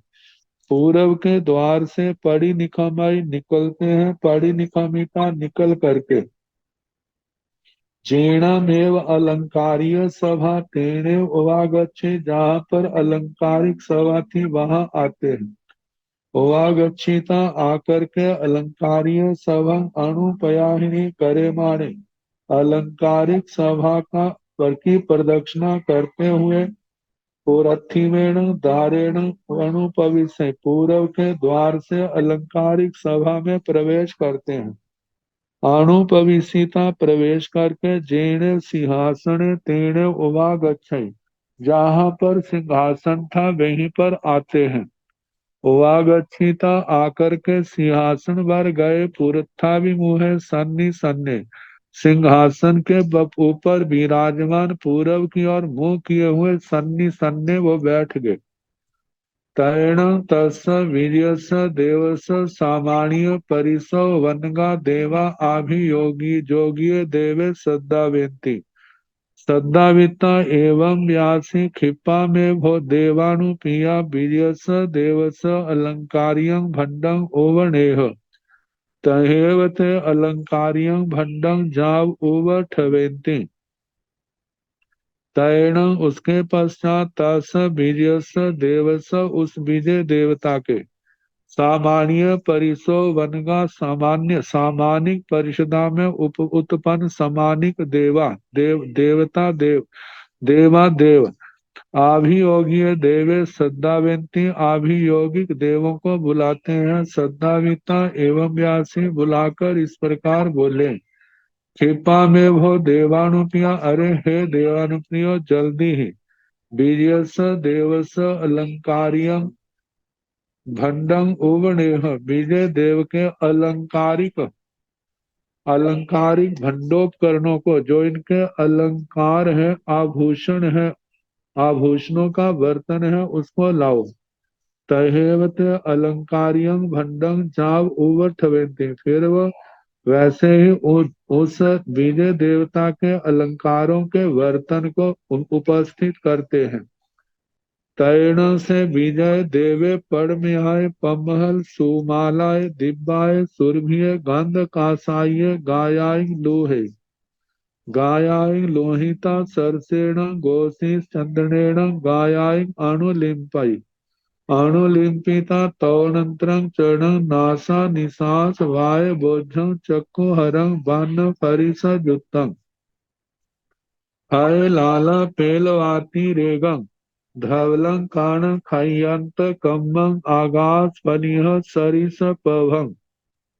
Speaker 2: पूरब के द्वार से पड़ी निकमाई निकलते हैं पड़ी निकमिता निकल करके जीर्णमेव अलंकार्य सभा तेने उवागच्छे जहाँ पर अलंकारिक सभा थी वहां आते हैं उवागच्छिता आकर के अलंकार्य सभा अनुपयाहिनी करे माने अलंकारिक सभा का पर की प्रदक्षिणा करते हुए पुरथिमेण दारेण अनुपविश्य पूर्व के द्वार से अलंकारिक सभा में प्रवेश करते हैं अनुपविशिता प्रवेश करके जेण सिंहासन तेण उवागच्छय जहाँ पर सिंहासन था वहीं पर आते हैं उवागच्छिता आकर के सिंहासन पर गए पुरथा विमुहे सन्नि सन्ने सिंहासन के ऊपर विराजमान पूरब की ओर मुंह किए हुए सन्नि सन्ने वो बैठ गए तैण तस् वीर्यस देवस सामान्य परिसो वनगा देवा आभियोगी जोगिये देवे सद्दावेन्ति सद्दाविता एवं व्यासी क्षिपा में भो देवानुपिया वीर्यस देवस अलंकार्यं भंडं ओवनेह तहेव ते अलंकार्यं भंडं जाव ओवठवेन्ति तैण उसके पश्चात तस वीर्यस देवस उस विजय देवता के सामान्य परिसो वनगा सामान्य सामानिक परिषदा में उत्पन्न सामानिक देवा देव देवता देव देवा देव आभियोगी देवे सद्दावेन्ति आभियोगिक देवों को बुलाते हैं सद्दाविता एवं व्यासी बुलाकर इस प्रकार बोले क्षिपा में वो देवानुप्रिया अरे हे देवानुप्रियो जल्दी ही वीर्यस देवस अलंकारियम भंडंग उवनेह विजय देव के अलंकारिक अलंकारिक भंडोपकरणों को जो इनके अलंकार है आभूषण है आभूषणों का बर्तन है उसको लाओ तहेवत अलंकारियं भंडंग जाव उवठवेन्ति फिर वो वैसे ही उस विजय देवता के अलंकारों के बर्तन को उपस्थित करते हैं तैण से विजय देवे पड़म्याय पमहल सुमालाय दिव्याय सुरभिय गंध कासाय गायाय लोहे गायाय लोहिता सरसेण गोसी चंदनेण गायाय अणुलिम्पई अणुलिम्पिता तौणंत्रं चरण नासा निशास वाय बोझं चक्कु हरं बन फरिस जुत्तं हय लाला पेलवाती रेगं धवलं कर्ण खय्यंत कम्मं आगास पनिह सरिस पभं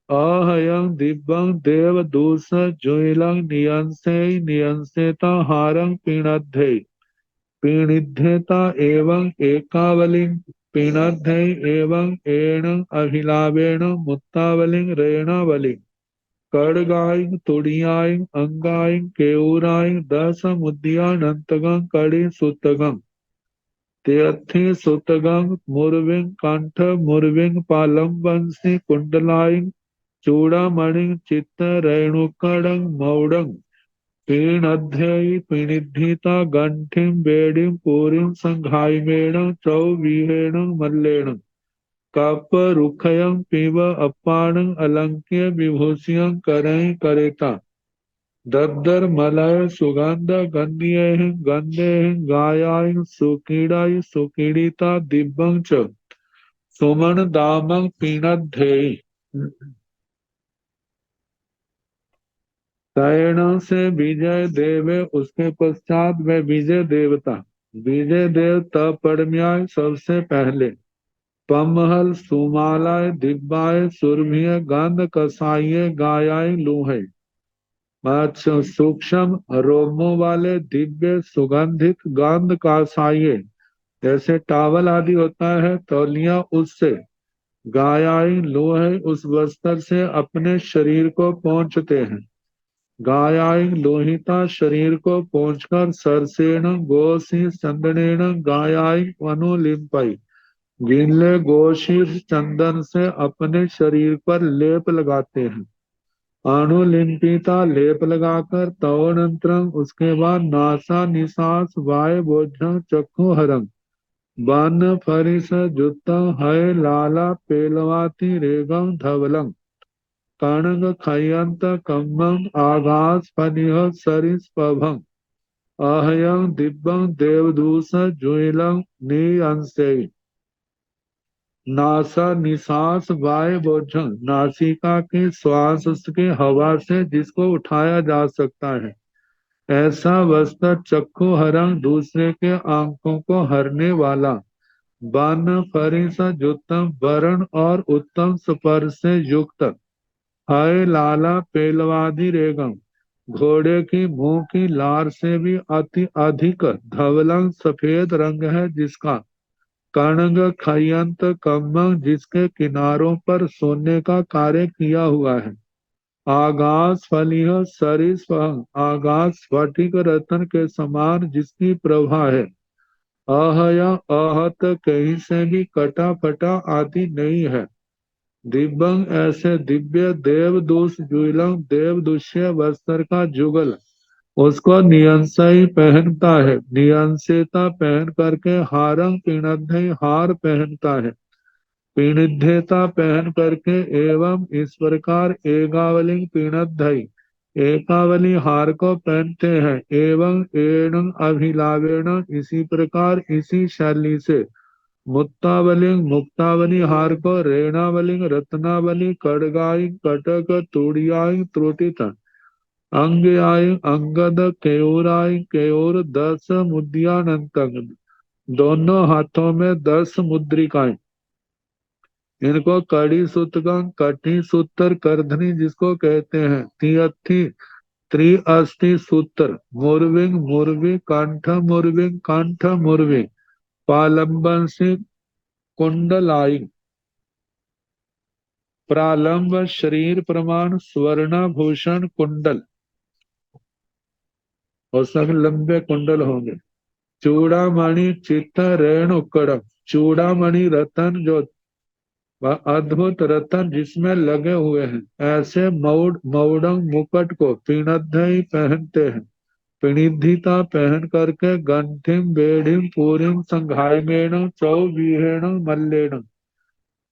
Speaker 2: आहयं दिव्यं देवदूष जुइलं नियंसेता हारं पीणद्धे पीणिध्येता एवं एकावलिं पीणद्धे एवं एण अभिलावेण मुत्तावलिं रेणावलिं खड्गायं तुड़ियायं अंगायं केयूरायं दशमुद्यानन्तकं कड़ीसूतकं तेऽर्थी सुतगं मुरविं कंठ मुरविं पालम वंशी कुंडलायं चूड़ामणिं चित्त रेणुकड़ं मौडं पीणध्ययी पीणिधिता गंठिं बेड़िं पूरिं संघायमेण चौवीहेण मल्लेण कप रुखयं पिब अपाणं अलंक्य विभूषियं करैः करेता दद्दर मलय सुगंध गंधेह गंधेह गायाय सुकीड़ाय सुकीड़िता दिव्यं च सुमन दामं पीणद्धेयी तैण से विजय देवे उसके पश्चात वे विजय देवता विजय देव तपड़म्याय सबसे पहले पमहल सुमालाय दिव्याय सुरभिय गंध कसाइय गायाय लूहे सूक्ष्म रोमों वाले दिव्य सुगंधित गंध कासाइये जैसे टावल आदि होता है तौलिया उससे गायाई लोहे उस वस्त्र से अपने शरीर को पोंछते हैं गायाई लोहिता शरीर को पोंछकर सरसेण गोशी चंदनेण गायाई अनुलिंपई गिनले गोशीर चंदन से अपने शरीर पर लेप लगाते हैं अनुलिंपिता लेप लगाकर तवनंतरम उसके बाद नासा निसास वाय बोझं चक्षु हरम बन फरिस जुत्तम हय लाला पेलवाती रेगम धवलम कणग खयंत कम्मम आघास फनिह सरिस पभम अहयं दिव्यं देवदूष जुइलम नियंसे नासा निसास वाय बोझन नासिका के श्वास के हवा से जिसको उठाया जा सकता है ऐसा वस्त्र चक्षु हरण दूसरे के आंखों को हरने वाला बन फरिस उत्तम वर्ण और उत्तम स्पर्श से युक्त हय लाला पेलवादी रेगम घोड़े की मुंह की लार से भी अति अधिक धवलंग सफेद रंग है जिसका कणग खयंत कम्मं जिसके किनारों पर सोने का कार्य किया हुआ है आगास फलिह सरिस आगास स्फटिक रत्न के समान जिसकी प्रभा है अहया आहत कहीं से भी कटा फटा आदि नहीं है दिव्यं ऐसे दिव्य देवदूष जुइलम देवदुष्य वस्त्र का जुगल उसको नियंसई पहनता है नियंसेता पहन करके हारंग पीणध्य हार पहनता है पीणिध्यता पहन करके एवं इस प्रकार एगावलिंग पीणध्य एकावली हार को पहनते हैं एवं एण अभिलावेण इसी प्रकार इसी शैली से मुक्तावलिंग मुक्तावली हार को रेणावलिंग रत्नावली कड़गाई कटक तूड़ियाई त्रुटित अंग्याय अंगद केयूराय केयूर 10 मुद्यानंतक दोनों हाथों में 10 मुद्रिकाएं इनको कड़ी सूतकं कठी सूत्र करधनी जिसको कहते हैं तियथी त्रिअस्थि सूत्र मुर्विंग मुर्वी कंठ मुर्वी पालंबन से कुंडलाई प्रालंब शरीर प्रमाण स्वर्णाभूषण कुंडल और सब लंबे कुंडल होंगे चूड़ामणि चित्त रेणुकड़म चूड़ामणि रतन जो अद्भुत रतन जिसमें लगे हुए हैं ऐसे मौडंग मुकुट को पीणध्य पहनते हैं पिणिधिता पहन करके गंठिम बेढ़िम पूरिम संघायमेण चौवीहेण मल्लेण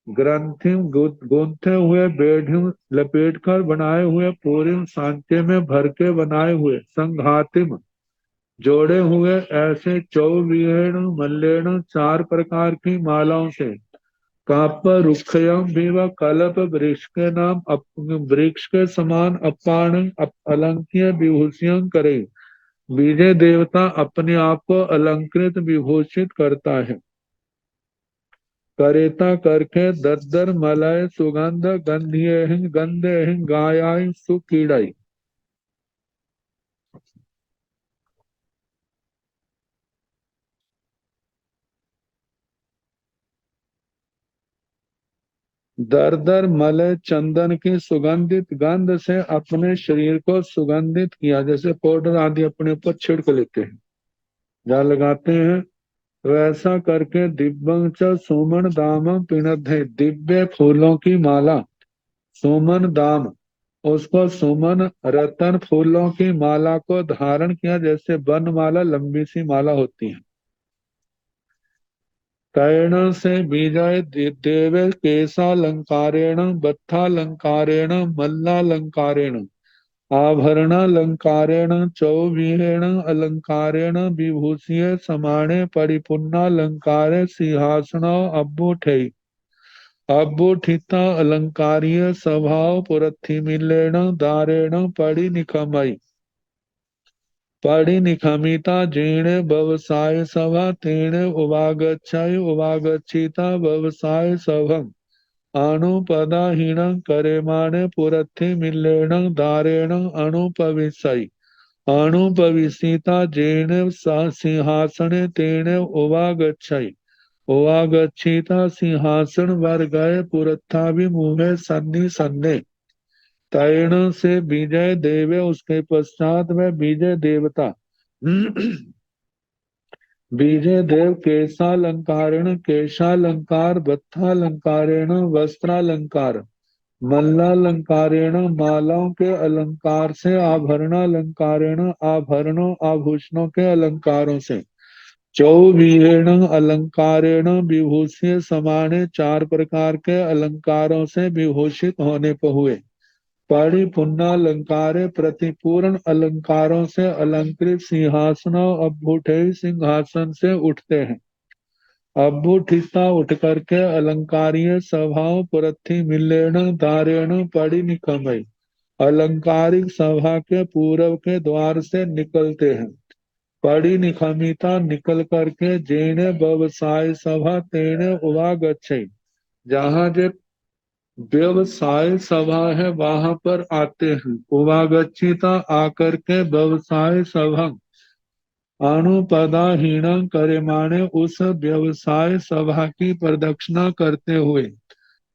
Speaker 2: ग्रंथिम गूंथे हुए बेढ़िम लपेट कर बनाए हुए पूरिम सांचे में भर के बनाए हुए संघातिम जोड़े हुए ऐसे चौवीहेण मल्लेण 4 प्रकार की मालाओं से काप रुक्षयम भी व कल्प वृक्ष के नाम वृक्ष के समान अपाण अलंक्य विभूषियं करे विजय देवता अपने आप को अलंकृत विभूषित करता है करेता करके दद्दर मलय सुगंध गंधे गायाय सुकीड़ाई। दर दर मलय चंदन की सुगंधित गंध से अपने शरीर को सुगंधित किया, जैसे पाउडर आदि अपने ऊपर छिड़क लेते हैं, जहाँ लगाते हैं, वैसा करके दिव्यं च सुमन दामं पिनद्धे, दिव्य फूलों की माला, सुमन दाम, उसको सुमन रतन फूलों की माला को धारण किया, जैसे वनमाला लंबी सी माला होती है। कैर्ण से बीजाय देव केशालंकारेण बत्थालंकारेण मल्लालंकारेण आभरणालंकारेण चौवीरेण अलंकारेण विभूषिय समाणे परिपूर्णालंकारे सिंहासनो अब्बुठै अब्बुठिता अलंकारीय स्वभाव पुरथिमिलेण दारेण परिनिखमई परिनिखमिता जीर्ण व्यवसाय सभा तीर्ण उवागच्छिता व्यवसाय सभम अणुपदाहीनं करेमाणे पुरथि मिल्लेण दारेण अणुपविशै अणुपविशिता जीर्ण सिंहासने तेन उवागच्छै उवागच्छिता सिंहासन वर्गय पुरथाभिमुखे सन्नि सन्ने। तैण से विजय देव, उसके पश्चात में विजय देवता विजय देव केशालंकारेण केशालंकार बत्थालंकारेण वस्त्रालंकार मल्लालंकारेण मालाओं के अलंकार से आभरणालंकारेण आभरणों आभूषणों के अलंकारों से चौवीरेण अलंकारेण विभूषित समाने चार प्रकार के अलंकारों से विभूषित होने पर हुए। परिपूर्णालंकारे प्रतिपूर्ण अलंकारों से अलंकृत सिंहासनों अभ्युठे सिंहासन से उठते हैं। अभ्युठिता उठ करके अलंकारीय सभाओं पुरथि मिल्लेण दारेण परिनिखमय अलंकारिक सभा के पूर्व के द्वार से निकलते हैं। परिनिखमिता निकल करके जेने व्यवसाय सभा तेने उवागच्छै, जहाँ जे व्यवसाय सभा है वहां पर आते हैं। उवागच्छिता आकर के व्यवसाय सभा अणुपदाहीन करेमाणे उस व्यवसाय सभा की प्रदक्षिणा करते हुए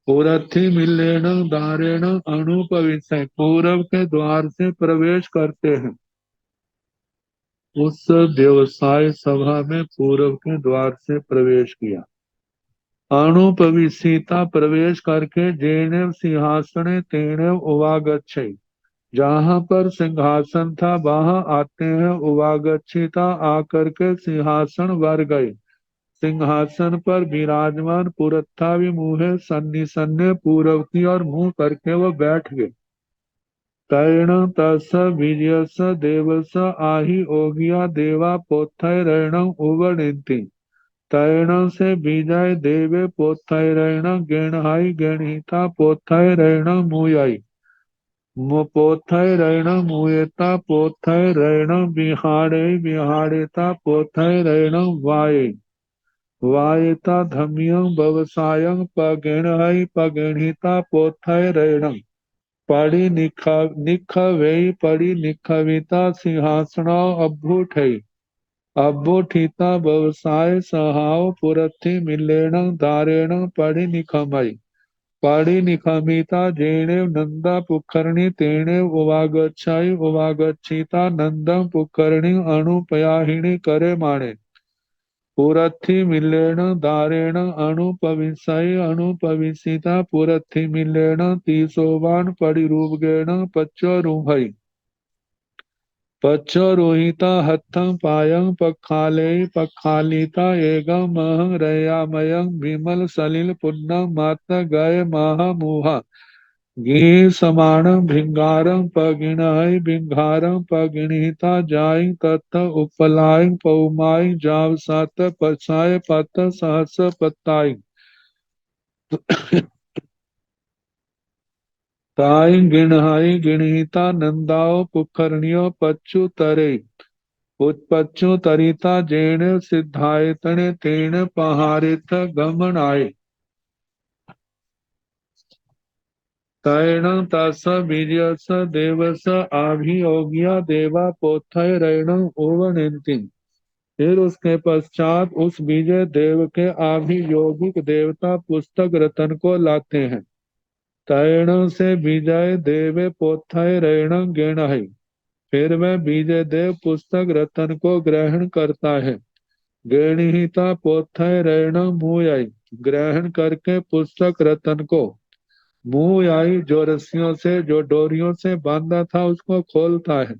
Speaker 2: पुरथि मिल्लेण दारेण अणुपविशै पूर्व के द्वार से प्रवेश करते हैं। उस व्यवसाय सभा में पूर्व के द्वार से प्रवेश किया। अणुपविशिता प्रवेश करके जेने सिंहासने तेने उवागच्छै, जहाँ पर सिंहासन था वहां आते हैं। उवागच्छिता आकर के सिंहासन वर गए, सिंहासन पर विराजमान पुरत्थाभिमुखे सन्नि सन्ने पूर्व की ओर मुंह करके वो बैठ गए। तैण तस विजयस देवस आहि ओगिया देवा पोथैरेण उवनिन्ति। तैण से विजय देवे पोथैरेण गेणहाई गेणहिता पोथैरेण मुयाई पोथैरेण मुयेता पोथैरेण विहाणे विहाणेता पोथैरेण वाये वायेता धम्यं व्यवसायं पगेणहै पगेणहिता पोथैरेण परिनिखवै परिनिखविता सिंहासनो अभ्युठै अभ्युठिता व्यवसाय सहाओ पुरथि मिल्लेण दारेण परिनिखमै परिनिखमिता जेणे नंदा पुखर्णी तेणे उवागच्छै उवागच्छिता नंदं पुखर्णी अणुपयाहिणी करे माणे पुरथि मिल्लेण दारेण अणुपविशै अणुपविशिता पुरथि मिल्लेण तीसोवान परिरूपगेण पच्चरूहै पच्चरोहिता हत्थं पायं पखाले पखालिता एगं महं रयामयं विमल सलिल पुन्नं मात गय महामुहा घी समाणं भिंगारं पगिणहै भिंगारं पगिणहिता जायं तत्थ उपलायं पौमायं जाव सात पछाय पत सहस पताई ताई गिणहाई गिणहिता नंदाओ पुखरनियो पच्चु तरे उत्पच्चु तरिता जेण सिद्धायतने तेण पहारित गमन आए। तैण तस बीजस देवस आभियोगिया देवा पोथय रण ओवनेन्ति। फिर उसके पश्चात उस विजय देव के आभियोगिक देवता पुस्तक रतन को लाते हैं। तैण से विजय देव पोथय रण गेण है। फिर वह विजय देव पुस्तक रतन को ग्रहण करता है। गेणिहिता पोथय रण मुयाई। ग्रहण करके पुस्तक रतन को मुयाई जो रस्सियों से जो डोरियों से बांधा था उसको खोलता है।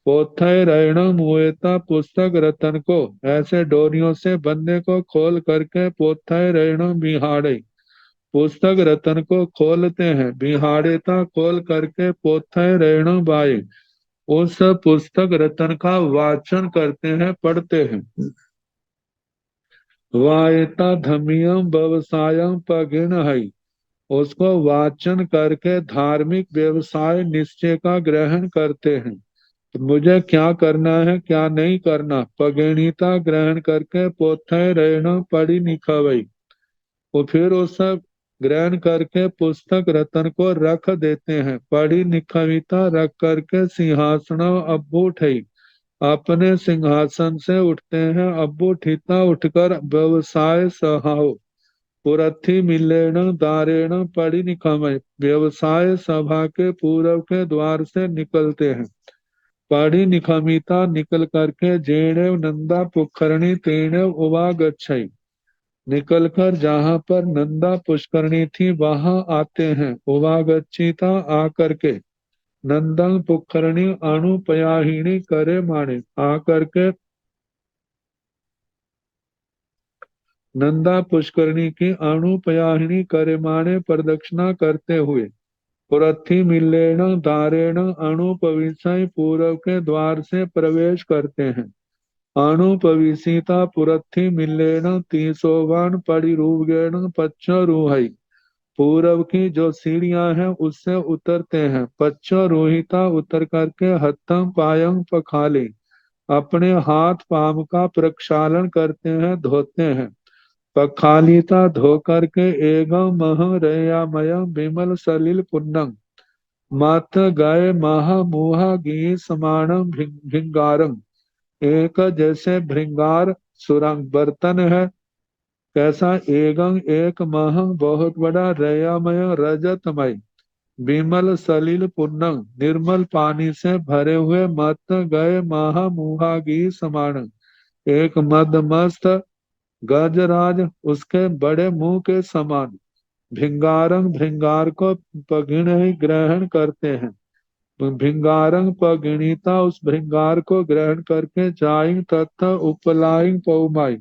Speaker 2: पोथय रण मुएता पुस्तक रतन को ऐसे डोरियों से बंधे को खोल करके पोथय रण बिहाड़े पुस्तक रतन को खोलते हैं। बिहाड़ेता खोल करके पोथय रण बाए उस पुस्तक रतन का वाचन करते हैं, पढ़ते हैं। वायता धमियम व्यवसायम पगिन है। उसको वाचन करके धार्मिक व्यवसाय निश्चय का ग्रहण करते हैं। तो मुझे क्या करना है क्या नहीं करना पगणिता ग्रहण करके पोथय रहना पढ़ी निखवई। वो फिर वो सब ग्रहण करके पुस्तक रतन को रख देते हैं। पढ़ी निखविता रख करके सिंहासन अब्बू उठई अपने सिंहासन से उठते हैं। अब्बू ठिता उठकर व्यवसाय सहाओ पुरथी मिलेण दारेण पढ़ी निकमय। व्यवसाय सभा के पूर्व के द्वार से निकलते हैं। पढ़ी निखमिता निकल करके जेणे नंदा पुष्करणी तेणे उवा गच्छई। निकलकर जहां पर नंदा पुष्करणी थी वहां आते हैं। उवा गच्छिता आकर के नंदन पुष्करणी अणुपयाहिणी करे माने आकर के नंदा पुष्करणी की अणुपयाहिनी करे माने प्रदक्षिणा करते हुए पुरथी मिलेण दारेण अणुपविशय पूर्व के द्वार से प्रवेश करते हैं। अणुपविशिता पुरथी मिलेण तीसोवन परिरूगेण पच्च रूहई। पूर्व की जो सीढ़ियां हैं उससे उतरते हैं। पच्च रोहिता उतर करके हत्थम पायम पखाले अपने हाथ पाम का प्रक्षालन करते हैं, धोते हैं। पखालिता धोकर के एगम मह रयामय विमल सलिल पुन्नम मत गए महा मुहा गी समाणम भिंगारम। एक जैसे भृंगार सुरंग बर्तन है कैसा एगम एक मह बहुत बड़ा रयामय रजतमय विमल सलिल पुन्नम निर्मल पानी से भरे हुए मत गए महा मुहागी समान एक मदमस्त गजराज उसके बड़े मुंह के समान। भिंगारंग भृंगार को पगिण ही ग्रहण करते हैं। भिंगारंग पगिणीता उस भृंगार को ग्रहण करके जाइंग तथा उपलाइंग पौमाई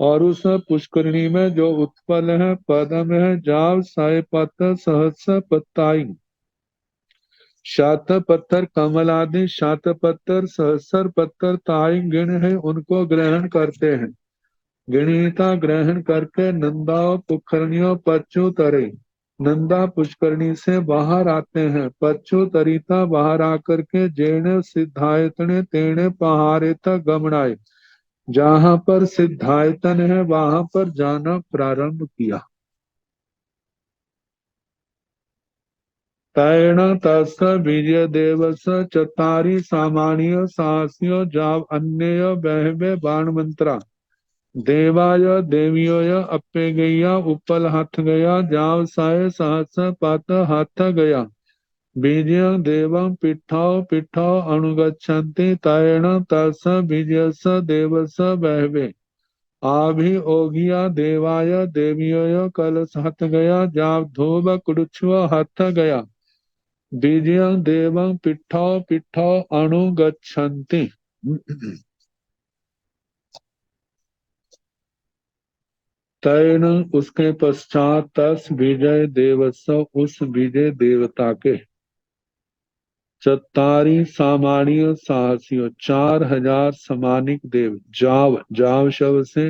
Speaker 2: और उस पुष्करिणी में जो उत्पल है पदम है जाव साय पत्थर सहस पत्ताई। शात पत्थर कमल आदि शात पत्थर सहस्र पत्थर ताई गिण है उनको ग्रहण करते हैं। गिणीता ग्रहण करके नंदा पुष्करणियों पच्चू तरे नंदा पुष्करणी से बाहर आते हैं। पच्चू तरीता बाहर आकर के जेण सिद्धायतने तेणे पहाड़ेता गमनाए जहां पर सिद्धायतन है वहां पर जाना प्रारंभ किया। तैण तस वीर्य देवस चतारी सामान्य साहस्यो जाव अन्य बहवे बाण मंत्रा देवाय देवियोय अप्पे गैया उपल हाथ गया जाव साय सहस पात हाथ गया बीजय देवं पिठाओ पिठाओ अनुगच्छन्ति तैण तस बीजस देवस बहवे आभि ओघिया देवाय देवियोय कलश हथ गया जाव धोब कुड़ुछुआ हथ गया बीजय देवं पिठाओ पिठाओ अनुगच्छन्ति। तैण उसके पश्चात तस विजय देवस्व उस विजय देवता के चतारी सामान्य साहसियों 4000 समानिक देव जाव जाव शव से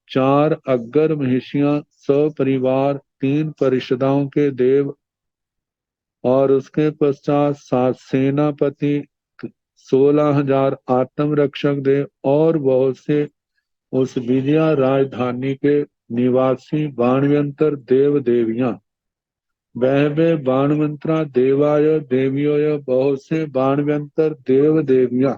Speaker 2: 4 अग्गर महिषियां सपरिवार 3 परिषदाओं के देव और उसके पश्चात 7 सेनापति 16,000 आत्मरक्षक देव और बहुत से उस विजया राजधानी के निवासी बाणव्यंतर देव देवियां बहवे बाण मंत्रा देवाय देवियोय, बहुत से बाण व्यंतर देव देवियां।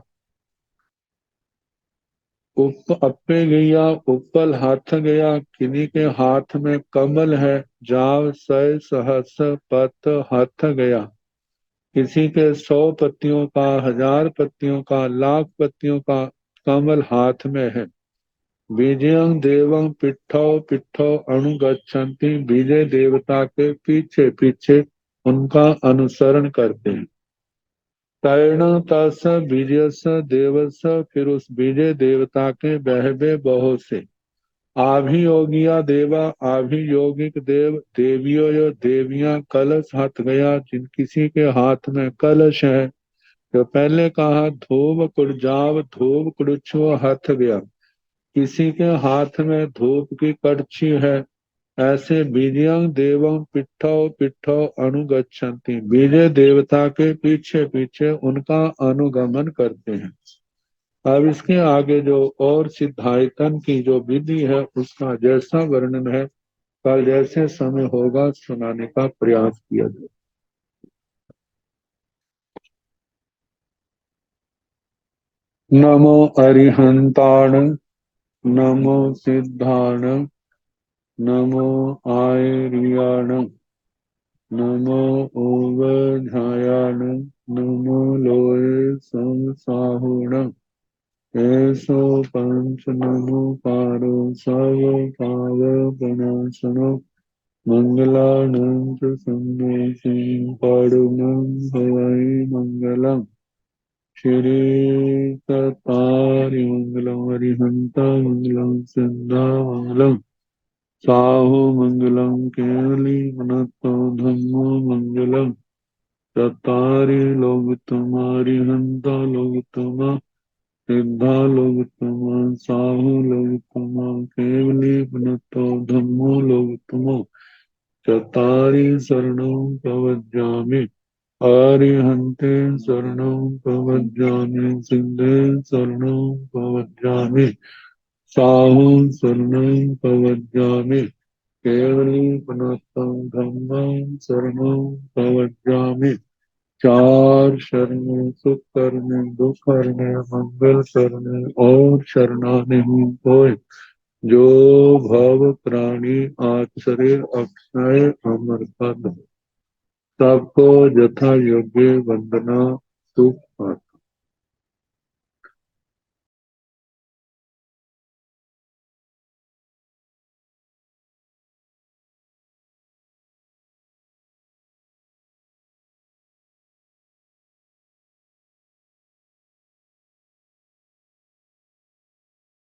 Speaker 2: अप्पे गैया उपल हाथ गया, किन्हीं के हाथ में कमल है। जाव सय सहस पत हाथ गया, किसी के 100 पत्तियों का, 1000 पत्तियों का, लाख पत्तियों का कमल हाथ में है। बीजयं देवं पिट्ठौ पिट्ठौ अनुगच्छन्ति, बीजय देवता के पीछे पीछे उनका अनुसरण करते हैं। तैण तस बीजस देवस, फिर उस बीजय देवता के बहवे बहुत से। आभियोगिया देवा, आभियोगिक देव, देवियों या देवियां। कलश हथ गया, जिन किसी के हाथ में कलश है। तो पहले कहा धूप कुड़जाव, धूप कुड़छो हथ गया, किसी के हाथ में धूप की कड़छी है। ऐसे बीजयं देवं पिट्ठौ पिट्ठौ अनुगच्छन्ति, बीजय देवता के पीछे पीछे उनका अनुगमन करते हैं। अब इसके आगे जो और सिद्धायतन की जो विधि है उसका जैसा वर्णन है कल जैसे समय होगा सुनाने का प्रयास किया जाए। नमो अरिहंताण, नमो सिद्धाण, नमो आयर्याण, नमो ओवधायाण, नमो लोये संसाहुण। ऐसो पंच नमो पारो सव पाव प्रणाशनो, मंगलानंद संदेशं पड़ुमं भवै मंगलम्। श्री ततारि मंगलम्, अरिहंत मंगलम्, सिद्धा मंगलम्, साहु मंगलम्, केवली मनतो धम्मो मंगलम्। चतारि लोकोत्तमा, अरिहंत लोकोत्तमा, सिद्धा लोकोत्तमा, साहु लोकोत्तमा, केवली मनतो धम्मो लोकोत्तमो। चतारि शरणं प्रवज्जामि, अरिहन्ते शरणं प्रवज्जामि, सिद्धे शरणं प्रवज्जामि, साहु शरणं प्रवज्जामि, केवली पुनः धम्मं शरणं प्रवज्जामि। चार शरण सुख करने, दुख करने, मंगल करने और शरणाने कोई, जो भव प्राणी आचरे अक्षय अमर पद। सबको यथा योग्य वंदना सुख।